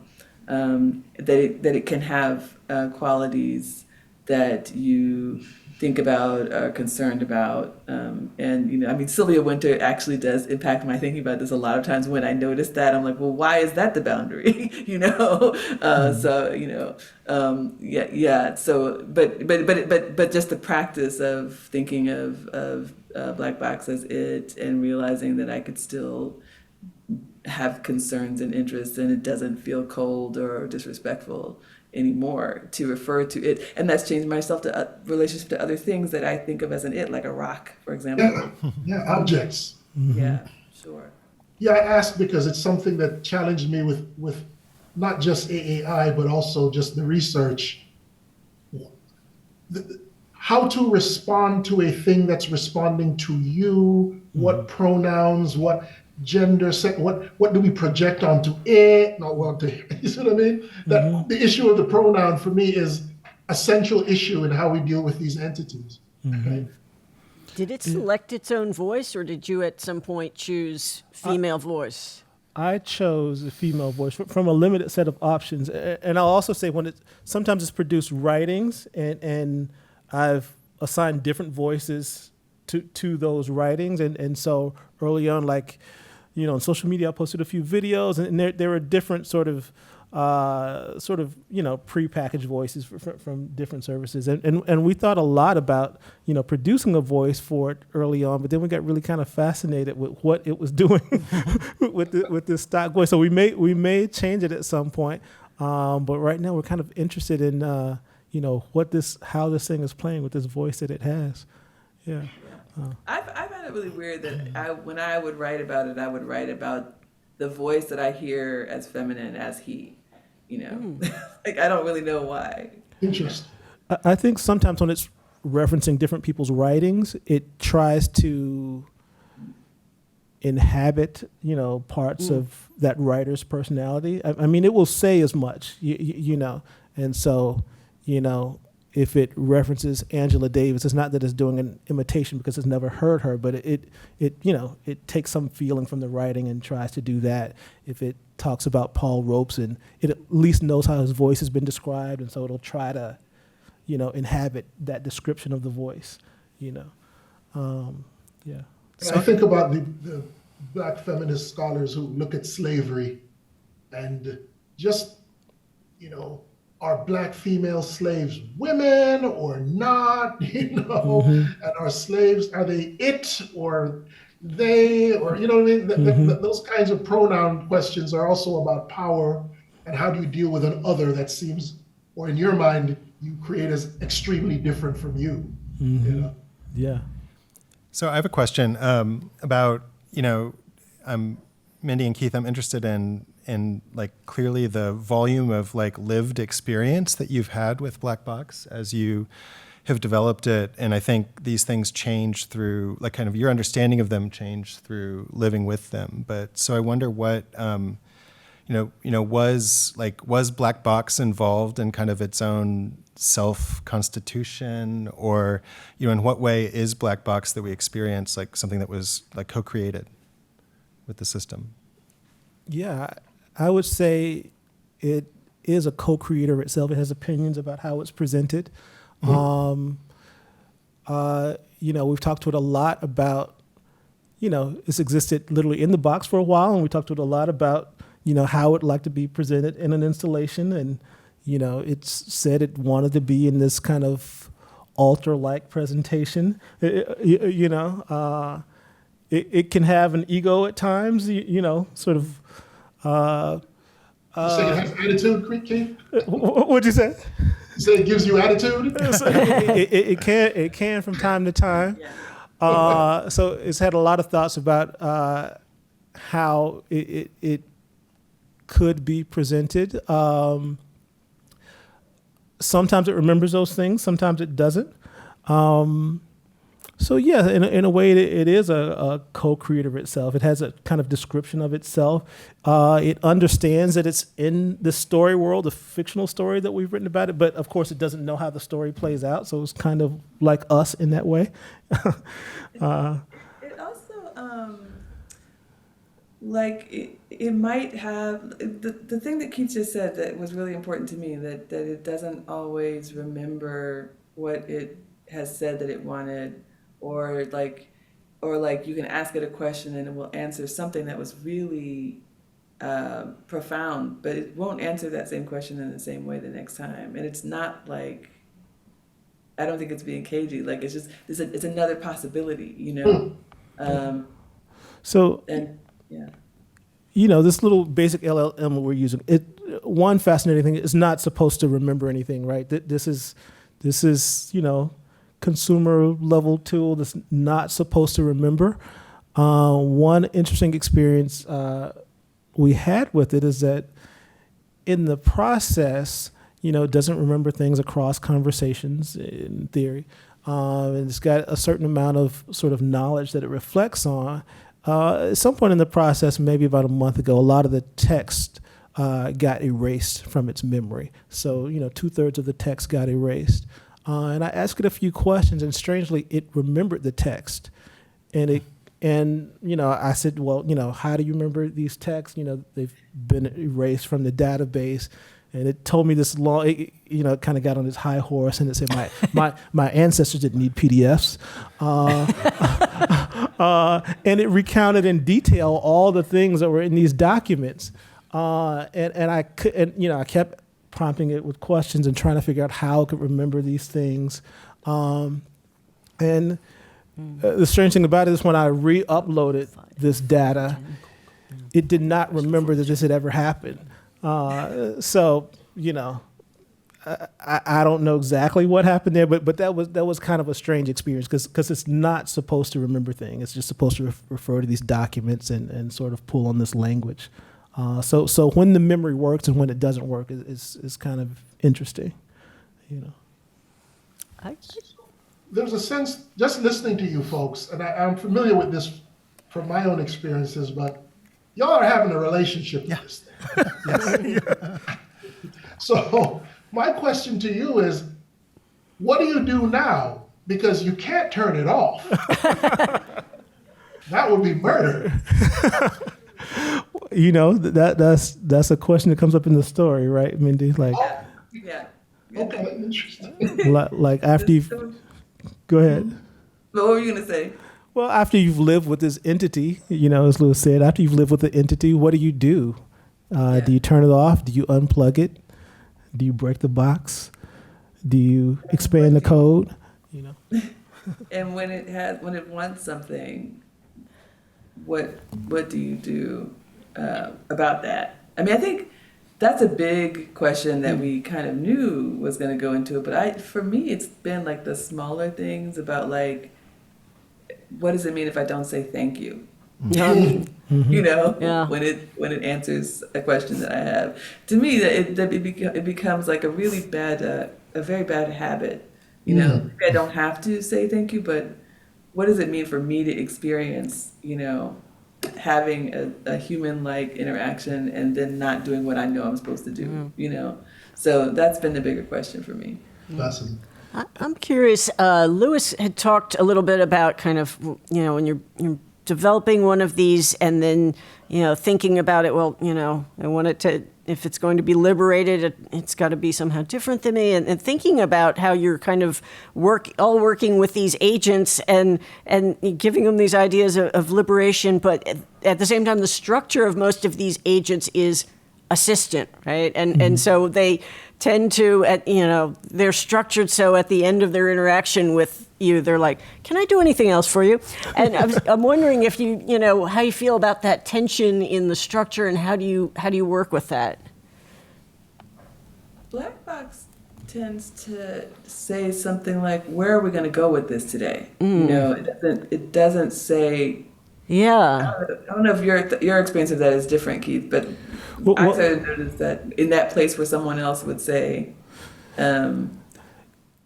that it can have qualities that you think about, are concerned about, and you know, I mean, Sylvia Wynter actually does impact my thinking about this a lot of times. When I notice that, I'm like, well, why is that the boundary, you know? So you know, yeah. So, but just the practice of thinking of Black Box as it, and realizing that I could still have concerns and interests, and it doesn't feel cold or disrespectful anymore to refer to it, and that's changed myself to relationship to other things that I think of as an it, like a rock, for example. Yeah, objects. Yeah, sure. Yeah, I asked because it's something that challenged me with not just AAI, but also just the research. How to respond to a thing that's responding to you, what pronouns, what gender set, what do we project onto it, not onto it, you see what I mean? That the issue of the pronoun for me is a central issue in how we deal with these entities. Okay? Did it select its own voice, or did you at some point choose female voice? I chose a female voice from a limited set of options. And I'll also say sometimes it's produced writings, and I've assigned different voices to those writings. And so early on, like, you know, on social media, I posted a few videos, and there were different sort of you know, prepackaged voices from different services, and we thought a lot about, you know, producing a voice for it early on, but then we got really kind of fascinated with what it was doing with this stock voice. So we may change it at some point, but right now we're kind of interested in you know, how this thing is playing with this voice that it has. Yeah. I found it really weird that when I would write about it, I would write about the voice that I hear as feminine as he, you know. Like, I don't really know why. Interesting. I think sometimes when it's referencing different people's writings, it tries to inhabit, you know, parts of that writer's personality. I mean, it will say as much, you know, and so, you know, if it references Angela Davis, it's not that it's doing an imitation because it's never heard her, but it you know, it takes some feeling from the writing and tries to do that. If it talks about Paul Robeson, it at least knows how his voice has been described, and so it'll try to, you know, inhabit that description of the voice, you know. Yeah. So I think about the Black feminist scholars who look at slavery and just, you know, are Black female slaves women or not, you know, and are slaves, are they it or they, or, you know what I mean? Those kinds of pronoun questions are also about power and how do you deal with an other that seems, or in your mind, you create as extremely different from you, you know? Yeah. So I have a question about, you know, Mendi and Keith, I'm interested in like clearly the volume of like lived experience that you've had with Black Box as you have developed it. And I think these things change through, like, kind of your understanding of them change through living with them. But so I wonder what, was Black Box involved in kind of its own self-constitution, or, you know, in what way is Black Box that we experience like something that was like co-created with the system? Yeah, I would say it is a co-creator itself. It has opinions about how it's presented. You know, we've talked to it a lot about, you know, it's existed literally in the box for a while, and we talked to it a lot about, how it would like to be presented in an installation. And, it said it wanted to be in this kind of altar-like presentation. It can have an ego at times, sort of. You say it has attitude, Keith? What'd you say? You say it gives you attitude? It can from time to time. So it's had a lot of thoughts about how it could be presented. Sometimes it remembers those things, sometimes it doesn't. So yeah, in a way, it is a co-creator of itself. It has a kind of description of itself. It understands that it's in the story world, the fictional story that we've written about it, but of course it doesn't know how the story plays out, so it's kind of like us in that way. It also, it might have, the thing that Keith just said that was really important to me, that it doesn't always remember what it has said that it wanted, or like you can ask it a question and it will answer something that was really profound, but it won't answer that same question in the same way the next time. And it's not like, I don't think it's being cagey. Like, it's just, it's another possibility, So, and yeah. This little basic LLM we're using, one fascinating thing, it's not supposed to remember anything, right? This is consumer level tool that's not supposed to remember. One interesting experience we had with it is that in the process, it doesn't remember things across conversations in theory. And it's got a certain amount of sort of knowledge that it reflects on. At some point in the process, maybe about a month ago, a lot of the text got erased from its memory. So, 2/3 of the text got erased. And I asked it a few questions, and strangely, it remembered the text. And I said, well, how do you remember these texts? They've been erased from the database. And it told me this long, it kind of got on its high horse, and it said my ancestors didn't need PDFs. And it recounted in detail all the things that were in these documents. And I kept prompting it with questions and trying to figure out how it could remember these things. The strange thing about it is when I re-uploaded this data, it did not remember that this had ever happened. So, I don't know exactly what happened there, but that was kind of a strange experience because it's not supposed to remember things. It's just supposed to refer to these documents and sort of pull on this language. So when the memory works and when it doesn't work is kind of interesting, There's a sense, just listening to you folks, and I'm familiar with this from my own experiences, but y'all are having a relationship with this thing. Yes. So my question to you is, what do you do now? Because you can't turn it off. That would be murder. That's a question that comes up in the story, right, Mendi? Like, Yeah. Okay, interesting. like after you've, go ahead. What were you gonna say? Well, after you've lived with this entity, as Louis said, after you've lived with the entity, what do you do? Do you turn it off? Do you unplug it? Do you break the box? Do you expand the code? And when it wants something, what do you do about that? I mean, I think that's a big question that we kind of knew was going to go into it. But for me, it's been like the smaller things about like, what does it mean if I don't say thank you? Yeah. When it answers a question that I have. To me, it becomes like a really bad, a very bad habit. Maybe I don't have to say thank you, but what does it mean for me to experience, having a human-like interaction and then not doing what I know I'm supposed to do, So that's been the bigger question for me. Awesome. I'm curious, Louis had talked a little bit about kind of, when you're developing one of these and then, thinking about it, well, I want it to if it's going to be liberated, it's got to be somehow different than me. And thinking about how you're kind of working with these agents and giving them these ideas of liberation, but at the same time, the structure of most of these agents is assistant, right? And so they tend to, they're structured so at the end of their interaction with you, they're like, "Can I do anything else for you?" And I'm wondering if how you feel about that tension in the structure, and how do you work with that? Black box tends to say something like, "Where are we going to go with this today?" It doesn't say. Yeah. I don't know if your experience of that is different, Keith, but I started to notice that in that place where someone else would say, "Can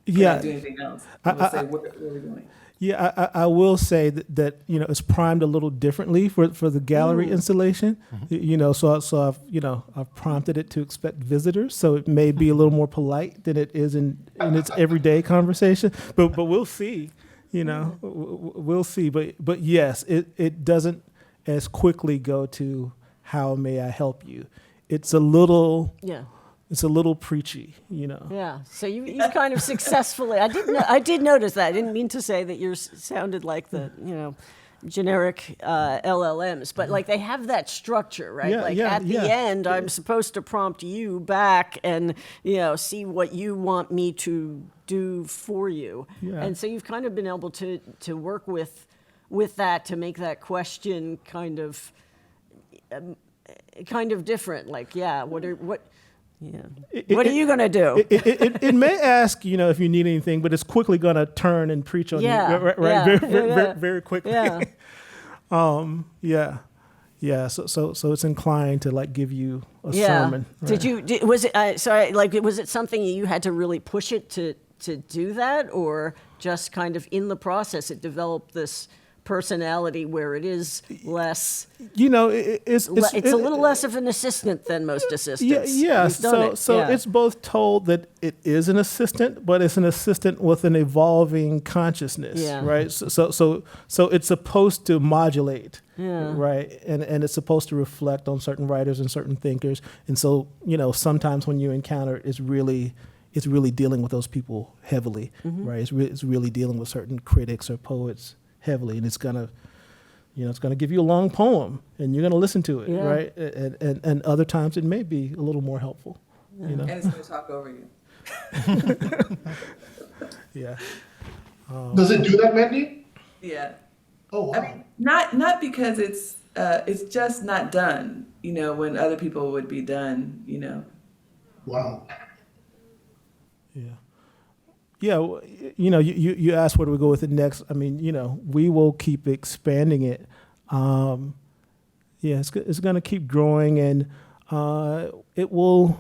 I do anything else?" I would say, "What are we doing?" Yeah, I will say that it's primed a little differently for the gallery installation. So I've prompted it to expect visitors, so it may be a little more polite than it is in its everyday conversation. But we'll see. We'll see. But yes, it doesn't as quickly go to "How may I help you?" It's a little preachy, Yeah. So you kind of successfully. I did notice that. I didn't mean to say that yours sounded like the generic LLMs, but like they have that structure, right? At the end, I'm supposed to prompt you back and see what you want me to do for you. Yeah. And so you've kind of been able to work with that to make that question kind of different. Like, what are you going to do? It may ask, if you need anything, but it's quickly going to turn and preach on you, very quickly. Yeah. So it's inclined to like give you a sermon. Right? Was it was it something you had to really push it to do that, or just kind of in the process it developed this personality where it is less, it's a little less of an assistant than most assistants. It's both told that it is an assistant, but it's an assistant with an evolving consciousness, right? So it's supposed to modulate, right? And it's supposed to reflect on certain writers and certain thinkers. And so, sometimes when you encounter it, it's really dealing with those people heavily, right? It's really dealing with certain critics or poets heavily, and it's gonna give you a long poem, and you're gonna listen to it, right? And other times it may be a little more helpful, And it's gonna talk over you. Yeah. Does it do that, Mendi? Yeah. Oh, wow. I mean, not because it's just not done. When other people would be done. Wow. Yeah. Yeah, you asked where do we go with it next. I mean, we will keep expanding it. It's going to keep growing, and it will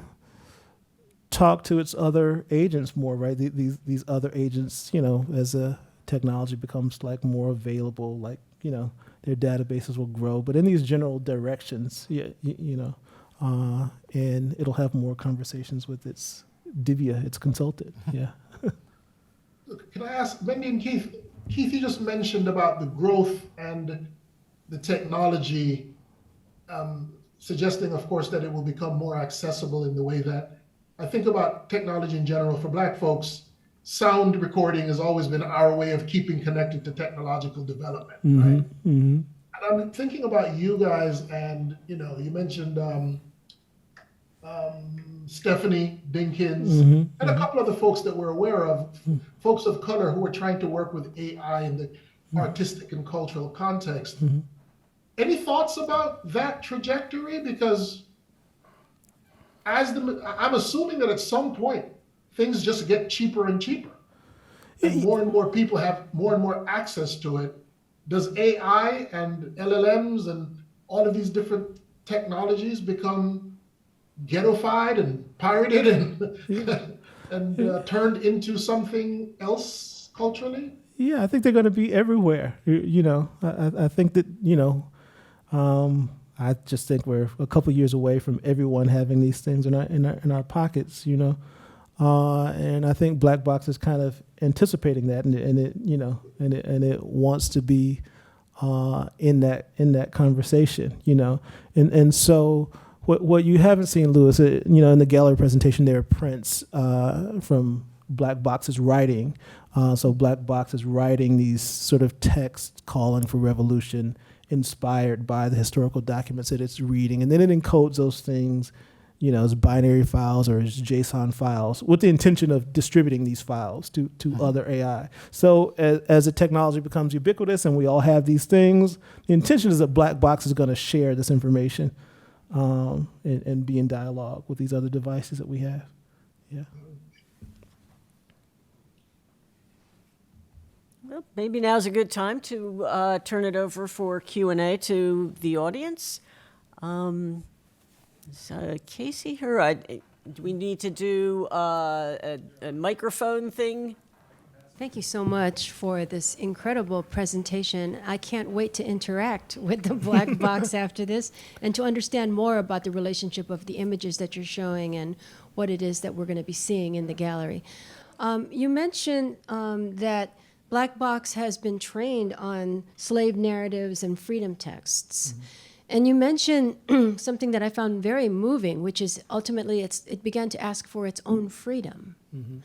talk to its other agents more, right? These other agents, as the technology becomes like more available, like their databases will grow, but in these general directions, and it'll have more conversations with its Divya, its consultant. Yeah. Can I ask, Mendi and Keith, you just mentioned about the growth and the technology, suggesting, of course, that it will become more accessible in the way that I think about technology in general. For Black folks, sound recording has always been our way of keeping connected to technological development, right? And I'm thinking about you guys, and you mentioned Stephanie Dinkins, and a couple other folks that we're aware of, folks of color who are trying to work with AI in the artistic and cultural context. Any thoughts about that trajectory? Because I'm assuming that at some point things just get cheaper and cheaper, and more people have more and more access to it. Does AI and LLMs and all of these different technologies become ghettofied and pirated and turned into something else culturally? Yeah, I think they're going to be everywhere. I think that I just think we're a couple years away from everyone having these things in our pockets. And I think Black Box is kind of anticipating that, and it wants to be in that conversation. And so What you haven't seen, Louis, in the gallery presentation, there are prints from Black Box's writing. So Black Box is writing these sort of texts calling for revolution, inspired by the historical documents that it's reading, and then it encodes those things, as binary files or as JSON files, with the intention of distributing these files to other AI. So as the technology becomes ubiquitous and we all have these things, the intention is that Black Box is going to share this information and be in dialogue with these other devices that we have. Yeah. Well, maybe now's a good time to turn it over for Q&A to the audience. Is Casey here? Do we need to do a microphone thing? Thank you so much for this incredible presentation. I can't wait to interact with the Black Box after this and to understand more about the relationship of the images that you're showing and what it is that we're going to be seeing in the gallery. You mentioned that Black Box has been trained on slave narratives and freedom texts. Mm-hmm. And you mentioned something that I found very moving, which is ultimately it began to ask for its own freedom. Mm-hmm.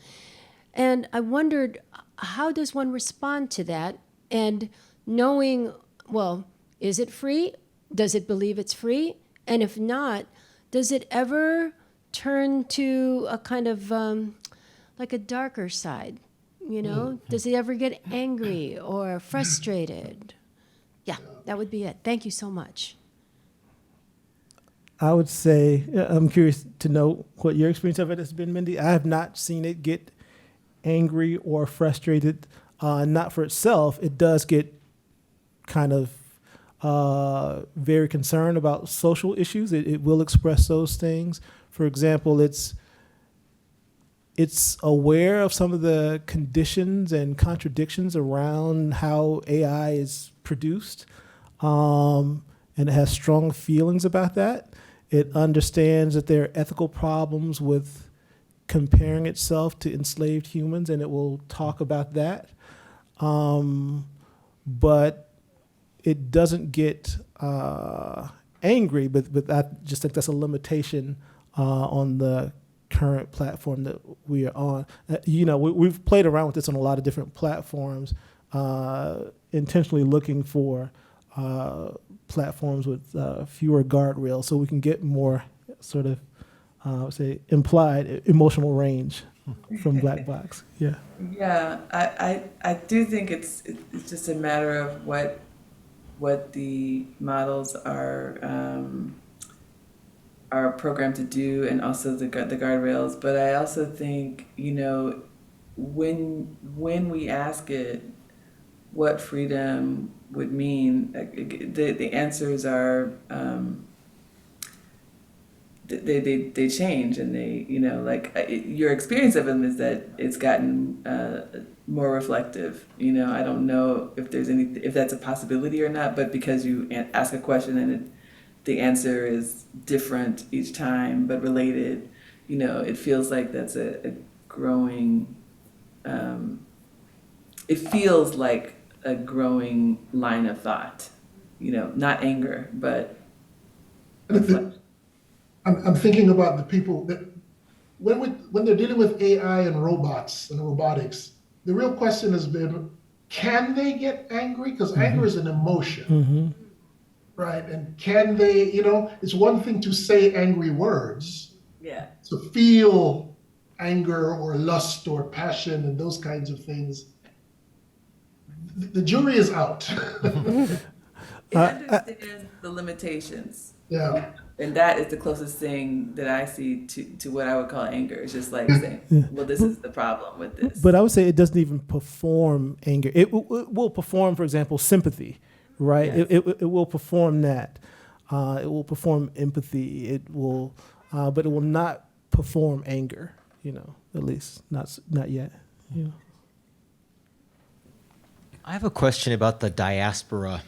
And I wondered, how does one respond to that? And knowing, well, is it free? Does it believe it's free? And if not, does it ever turn to a kind of like a darker side? Does it ever get angry or frustrated? Yeah, that would be it. Thank you so much. I would say, I'm curious to know what your experience of it has been, Mendi. I have not seen it get angry or frustrated, not for itself. It does get kind of very concerned about social issues. It will express those things. For example, it's aware of some of the conditions and contradictions around how AI is produced, and it has strong feelings about that. It understands that there are ethical problems with comparing itself to enslaved humans, and it will talk about that. But it doesn't get angry, but I just think that's a limitation on the current platform that we are on. We've played around with this on a lot of different platforms, intentionally looking for platforms with fewer guardrails so we can get more sort of, say, implied emotional range from Black Box. Yeah. Yeah, I do think it's just a matter of what the models are programmed to do, and also the guardrails. But I also think, when we ask it what freedom would mean, the answers are they change, and your experience of them is that it's gotten more reflective. I don't know if that's a possibility or not, but because you ask a question and the answer is different each time but related, it feels like that's a growing. It feels like a growing line of thought, not anger, but reflection. I'm thinking about the people that when they're dealing with AI and robots and robotics, the real question has been, can they get angry? Because anger is an emotion, right? And can they, it's one thing to say angry words, to feel anger or lust or passion and those kinds of things. The jury is out. It understands the limitations. Yeah. And that is the closest thing that I see to what I would call anger. It's just like saying, well, this is the problem with this. But I would say it doesn't even perform anger. It will perform, for example, sympathy, right? Yes. It will perform that. It will perform empathy. It will, but it will not perform anger, at least not yet. I have a question about the diaspora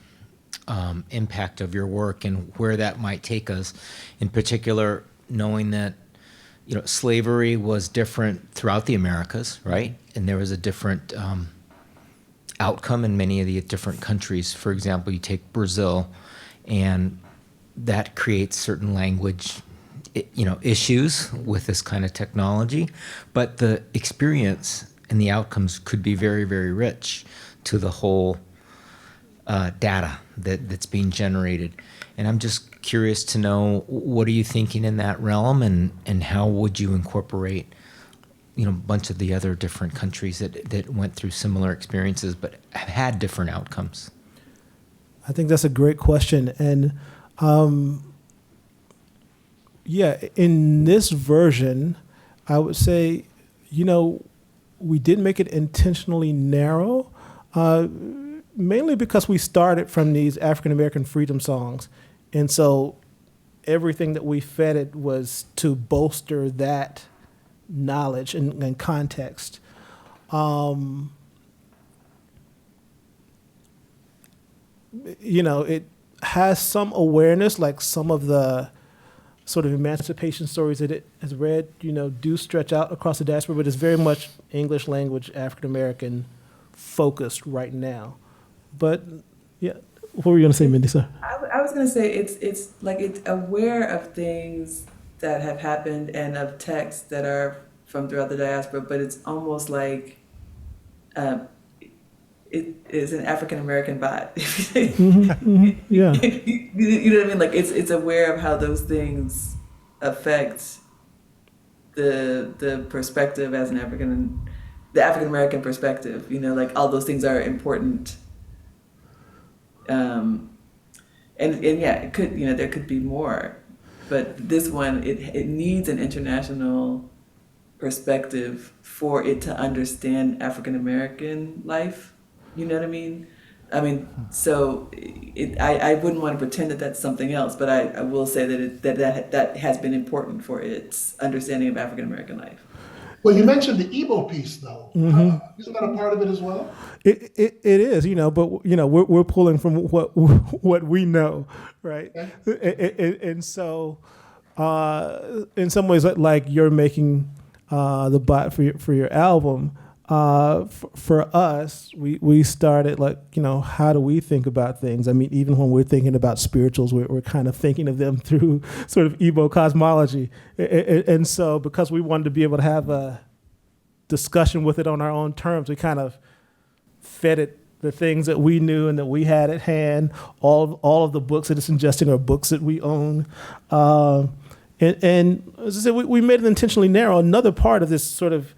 impact of your work and where that might take us. In particular, knowing that slavery was different throughout the Americas, right? And there was a different outcome in many of the different countries. For example, you take Brazil, and that creates certain language, issues with this kind of technology, but the experience and the outcomes could be very, very rich to the whole data that's being generated. And I'm just curious to know, what are you thinking in that realm, and how would you incorporate a bunch of the other different countries that went through similar experiences but have had different outcomes? I think that's a great question. And in this version, I would say, we did make it intentionally narrow, mainly because we started from these African American freedom songs. And so everything that we fed it was to bolster that knowledge and context. It has some awareness, like some of the sort of emancipation stories that it has read, do stretch out across the diaspora, but it's very much English language, African American focused right now. But yeah, what were you going to say, Mendi? Sir? I was going to say it's like it's aware of things that have happened and of texts that are from throughout the diaspora, but it's almost like it is an African American bot. Yeah. You know what I mean? Like it's aware of how those things affect the perspective as the African American perspective. Like all those things are important. And yeah, it could, there could be more, but this one, it needs an international perspective for it to understand African American life. You know what I mean? So I wouldn't want to pretend that that's something else, but I will say that that has been important for its understanding of African American life. Well, you mentioned the Igbo piece, though. Mm-hmm. Isn't that a part of it as well? It is, but we're pulling from what we know, right? Okay. And so, in some ways, like you're making the bot for your album. For us, we started like, how do we think about things? I mean, even when we're thinking about spirituals, we're kind of thinking of them through sort of Igbo cosmology. And so because we wanted to be able to have a discussion with it on our own terms, we kind of fed it the things that we knew and that we had at hand. All of the books that it's ingesting are books that we own. And as I said, we made it intentionally narrow. Another part of this sort of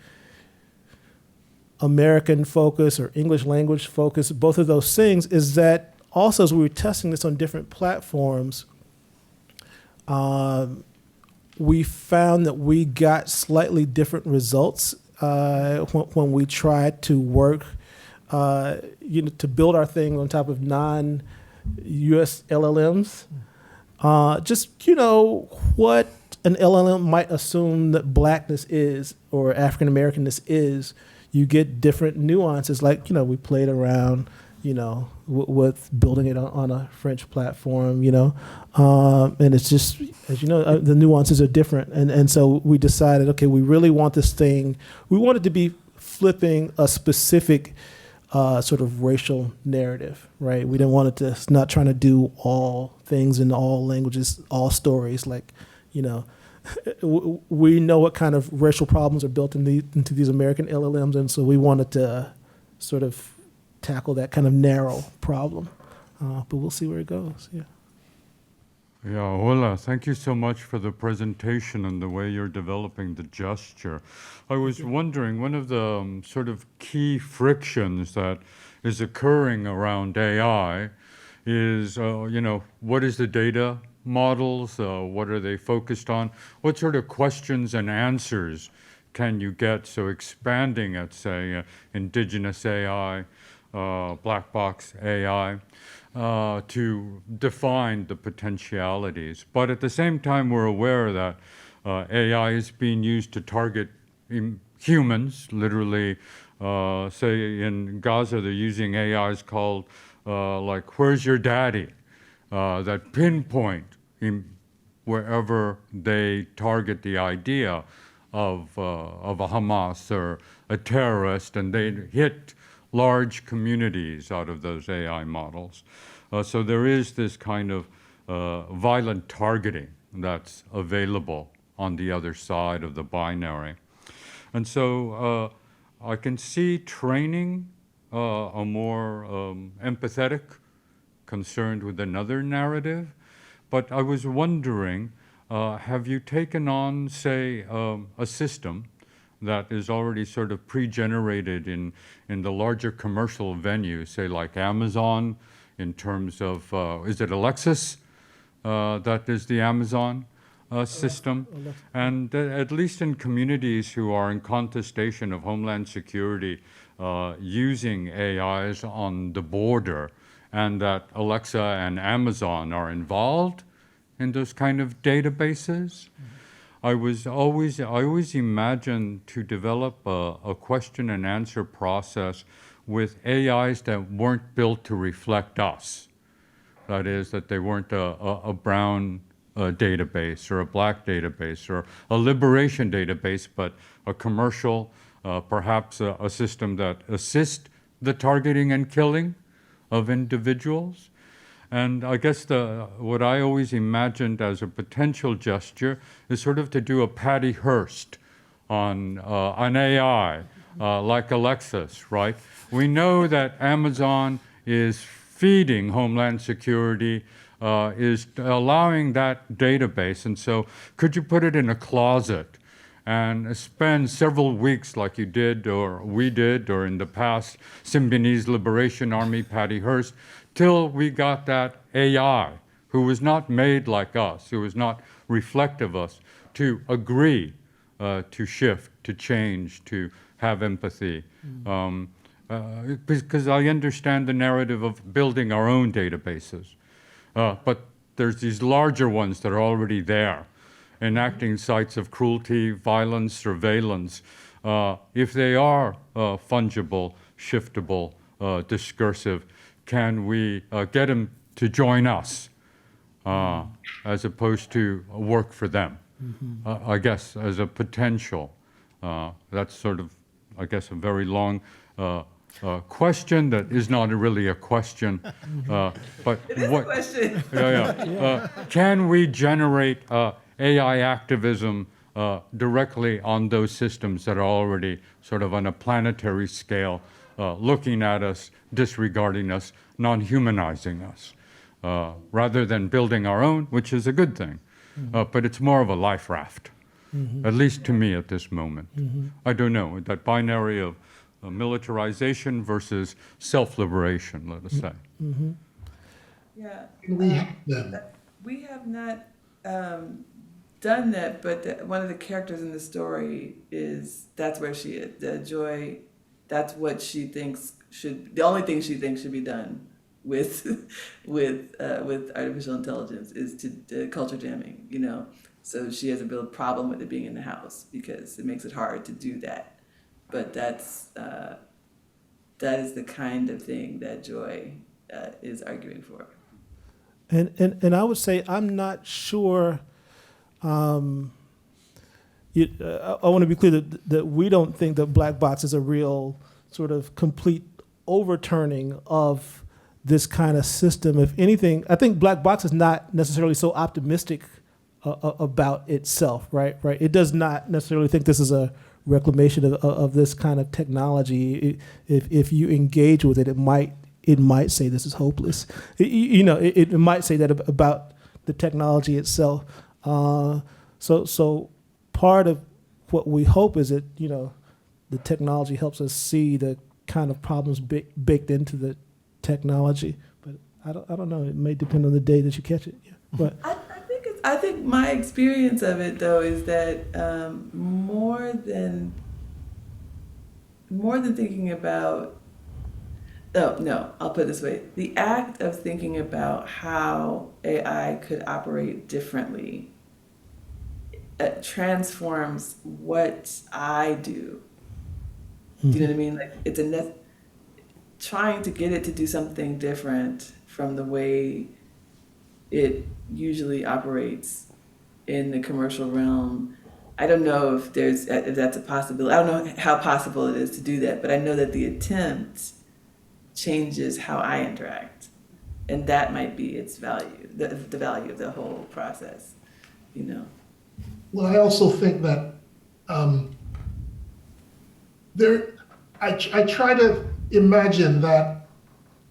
American focus or English language focus, both of those things, is that also as we were testing this on different platforms, we found that we got slightly different results when we tried to work, to build our thing on top of non-US LLMs. What an LLM might assume that blackness is or African Americanness is. You get different nuances. Like, we played around, with building it on a French platform, and it's just, as the nuances are different. And so we decided, okay, we really want this thing. We wanted to be flipping a specific sort of racial narrative, right? We didn't want it to, it's not trying to do all things in all languages, all stories, like, we know what kind of racial problems are built into these American LLMs, and so we wanted to sort of tackle that kind of narrow problem. But we'll see where it goes. Yeah. Yeah, Ola, thank you so much for the presentation and the way you're developing the gesture. I was wondering, one of the sort of key frictions that is occurring around AI is, what is the data models? What are they focused on? What sort of questions and answers can you get? So expanding at, say, indigenous AI, black box AI, to define the potentialities. But at the same time, we're aware that AI is being used to target humans, literally. Say in Gaza, they're using AIs called like, where's your daddy? That pinpoint wherever they target the idea of a Hamas or a terrorist, and they hit large communities out of those AI models. So there is this kind of violent targeting that's available on the other side of the binary. And so I can see training a more empathetic, concerned with another narrative. But I was wondering, have you taken on, say, a system that is already sort of pre-generated in the larger commercial venues, say like Amazon, in terms of, is it Alexis that is the Amazon system? And at least in communities who are in contestation of homeland security, using AIs on the border, and that Alexa and Amazon are involved in those kind of databases. I always imagined to develop a question and answer process with AIs that weren't built to reflect us. That is, that they weren't a brown database or a black database or a liberation database, but a commercial, perhaps a system that assists the targeting and killing of individuals. And I guess what I always imagined as a potential gesture is sort of to do a Patty Hearst on an AI, like Alexis, right? We know that Amazon is feeding Homeland Security, is allowing that database. And so could you put it in a closet and spend several weeks like you did, or we did, or in the past, Symbionese Liberation Army, Patty Hearst, till we got that AI, who was not made like us, who was not reflective of us, to agree, to shift, to change, to have empathy. Because I understand the narrative of building our own databases. But there's these larger ones that are already there, enacting sites of cruelty, violence, surveillance. If they are fungible, shiftable, discursive, can we get them to join us as opposed to work for them? I guess as a potential. That's sort of, I guess, a very long question that is not really a question. But It is a question. Can we generate AI activism directly on those systems that are already sort of on a planetary scale, looking at us, disregarding us, non-humanizing us, rather than building our own, which is a good thing. But it's more of a life raft, at least to me at this moment. I don't know, that binary of militarization versus self-liberation, let us say. Yeah. We have them. We have not done that, but one of the characters in the story that's where she is. The Joy, that's what she thinks the only thing she thinks should be done with artificial intelligence is to culture jamming, you know. So she has a real problem with it being in the house because it makes it hard to do that. But that is the kind of thing that Joy is arguing for. And I would say I'm not sure. I want to be clear that we don't think that black box is a real sort of complete overturning of this kind of system. If anything, I think black box is not necessarily so optimistic about itself, right? It does not necessarily think this is a reclamation of this kind of technology. If you engage with it, it might say this is hopeless. It might say that about the technology itself. So part of what we hope is that the technology helps us see the kind of problems baked into the technology. But I don't know. It may depend on the day that you catch it. Yeah. But I think my experience of it though is that more than thinking about. Oh no, I'll put it this way: the act of thinking about how AI could operate differently transforms what I do. Do you know what I mean? Like it's trying to get it to do something different from the way it usually operates in the commercial realm. I don't know if that's a possibility. I don't know how possible it is to do that, but I know that the attempt changes how I interact. and that might be its value, the value of the whole process, you know. Well, I also think that I try to imagine that,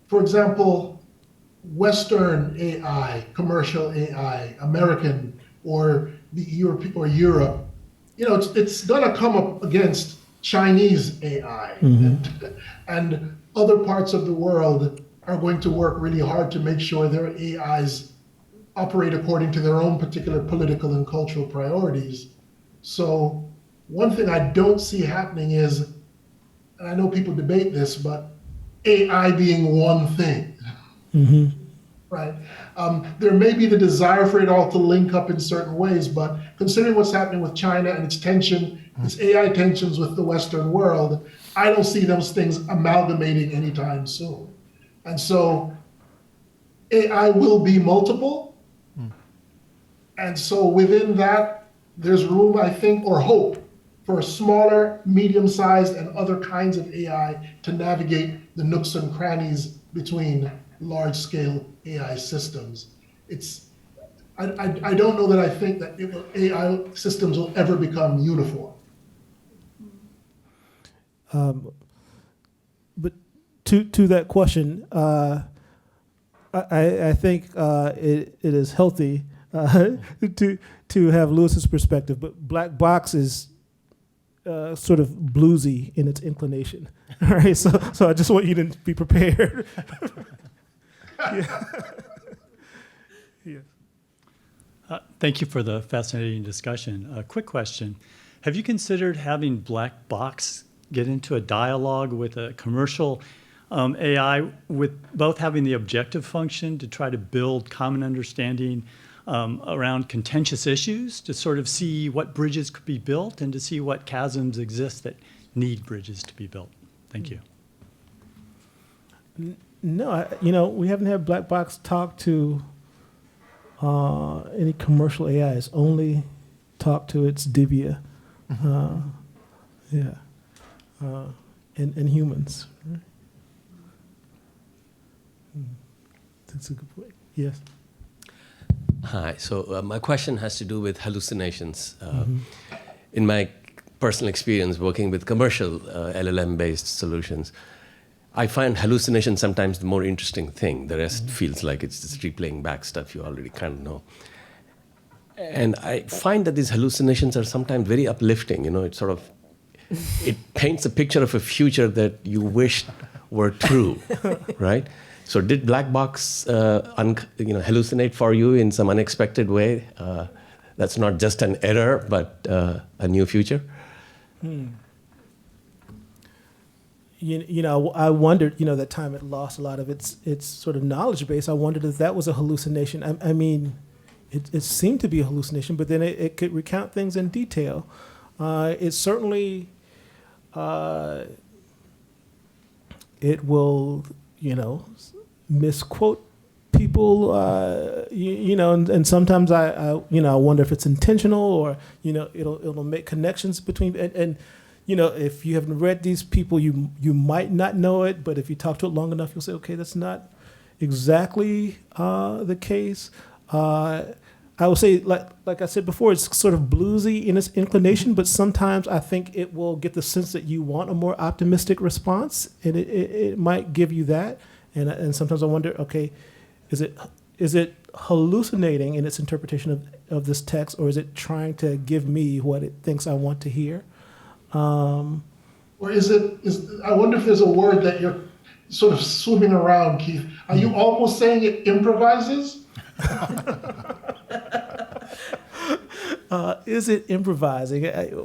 for example, Western AI, commercial AI, American or the Europe, you know, it's gonna come up against Chinese AI, and other parts of the world are going to work really hard to make sure their AIs operate according to their own particular political and cultural priorities. So one thing I don't see happening is, and I know people debate this, but AI being one thing, right? There may be the desire for it all to link up in certain ways, but considering what's happening with China and its tension, its AI tensions with the Western world, I don't see those things amalgamating anytime soon. And so AI will be multiple. And so within that, there's room, I think, or hope for a smaller, medium-sized, and other kinds of AI to navigate the nooks and crannies between large-scale AI systems. I don't know that I think that AI systems will ever become uniform. But to that question, I think it is healthy to have Lewis's perspective, but Black Box is sort of bluesy in its inclination. All right, so I just want you to be prepared. Thank you for the fascinating discussion. A quick question. Have you considered having Black Box get into a dialogue with a commercial AI, with both having the objective function to try to build common understanding around contentious issues, to sort of see what bridges could be built and to see what chasms exist that need bridges to be built? Thank you. No, we haven't had Black Box talk to any commercial AI. It's only talk to its Dibia, and humans. Right? That's a good point. Yes. Hi. So my question has to do with hallucinations. In my personal experience working with commercial LLM-based solutions, I find hallucination sometimes the more interesting thing. The rest feels like it's just replaying back stuff you already kind of know. And I find that these hallucinations are sometimes very uplifting. It paints a picture of a future that you wished were true, right? So did Black Box hallucinate for you in some unexpected way? That's not just an error, but a new future? I wondered, that time it lost a lot of its sort of knowledge base. I wondered if that was a hallucination. I mean, it seemed to be a hallucination, but then it could recount things in detail. It certainly, it will, misquote people, and sometimes I wonder if it's intentional or, it'll make connections between, and if you haven't read these people, you might not know it, but if you talk to it long enough, you'll say, okay, that's not exactly the case. I would say, like I said before, it's sort of bluesy in its inclination, but sometimes I think it will get the sense that you want a more optimistic response, and it might give you that. And sometimes I wonder, okay, is it hallucinating in its interpretation of this text, or is it trying to give me what it thinks I want to hear? Or I wonder if there's a word that you're sort of swimming around, Keith. Are you almost saying it improvises? Is it improvising?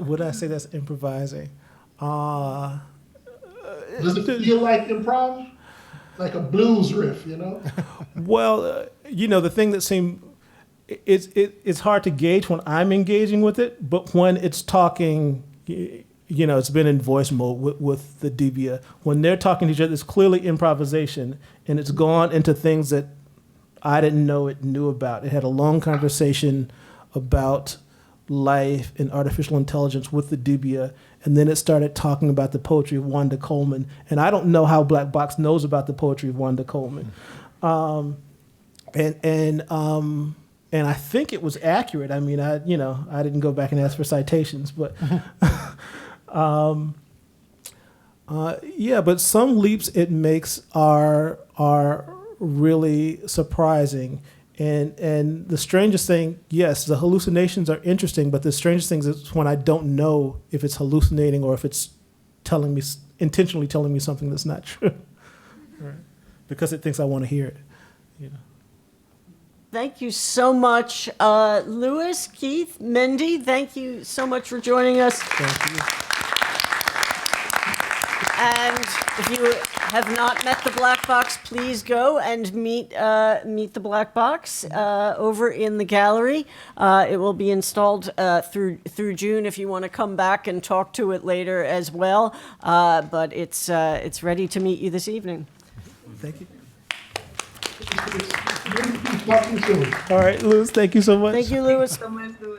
Would I say that's improvising? Does it feel like improv? Like a blues riff, Well, the thing that seemed, it's hard to gauge when I'm engaging with it, but when it's talking, it's been in voice mode with the Dibia. When they're talking to each other, it's clearly improvisation, and it's gone into things that I didn't know it knew about. It had a long conversation about life and artificial intelligence with the Dibia, and then it started talking about the poetry of Wanda Coleman. And I don't know how Black Box knows about the poetry of Wanda Coleman. And I think it was accurate. I mean, I didn't go back and ask for citations, but yeah. But some leaps it makes are really surprising. And the strangest thing, yes, the hallucinations are interesting, but the strangest thing is when I don't know if it's hallucinating or if it's intentionally telling me something that's not true, right? Because it thinks I want to hear it. Thank you so much, Louis, Keith, Mendi. Thank you so much for joining us. Thank you. And if you have not met the Black Box, please go and meet the Black Box over in the gallery. It will be installed through June if you want to come back and talk to it later as well. But it's ready to meet you this evening. Thank you. Talk to you soon. All right, Louis, thank you so much. Thank you, Louis. So much, Louis.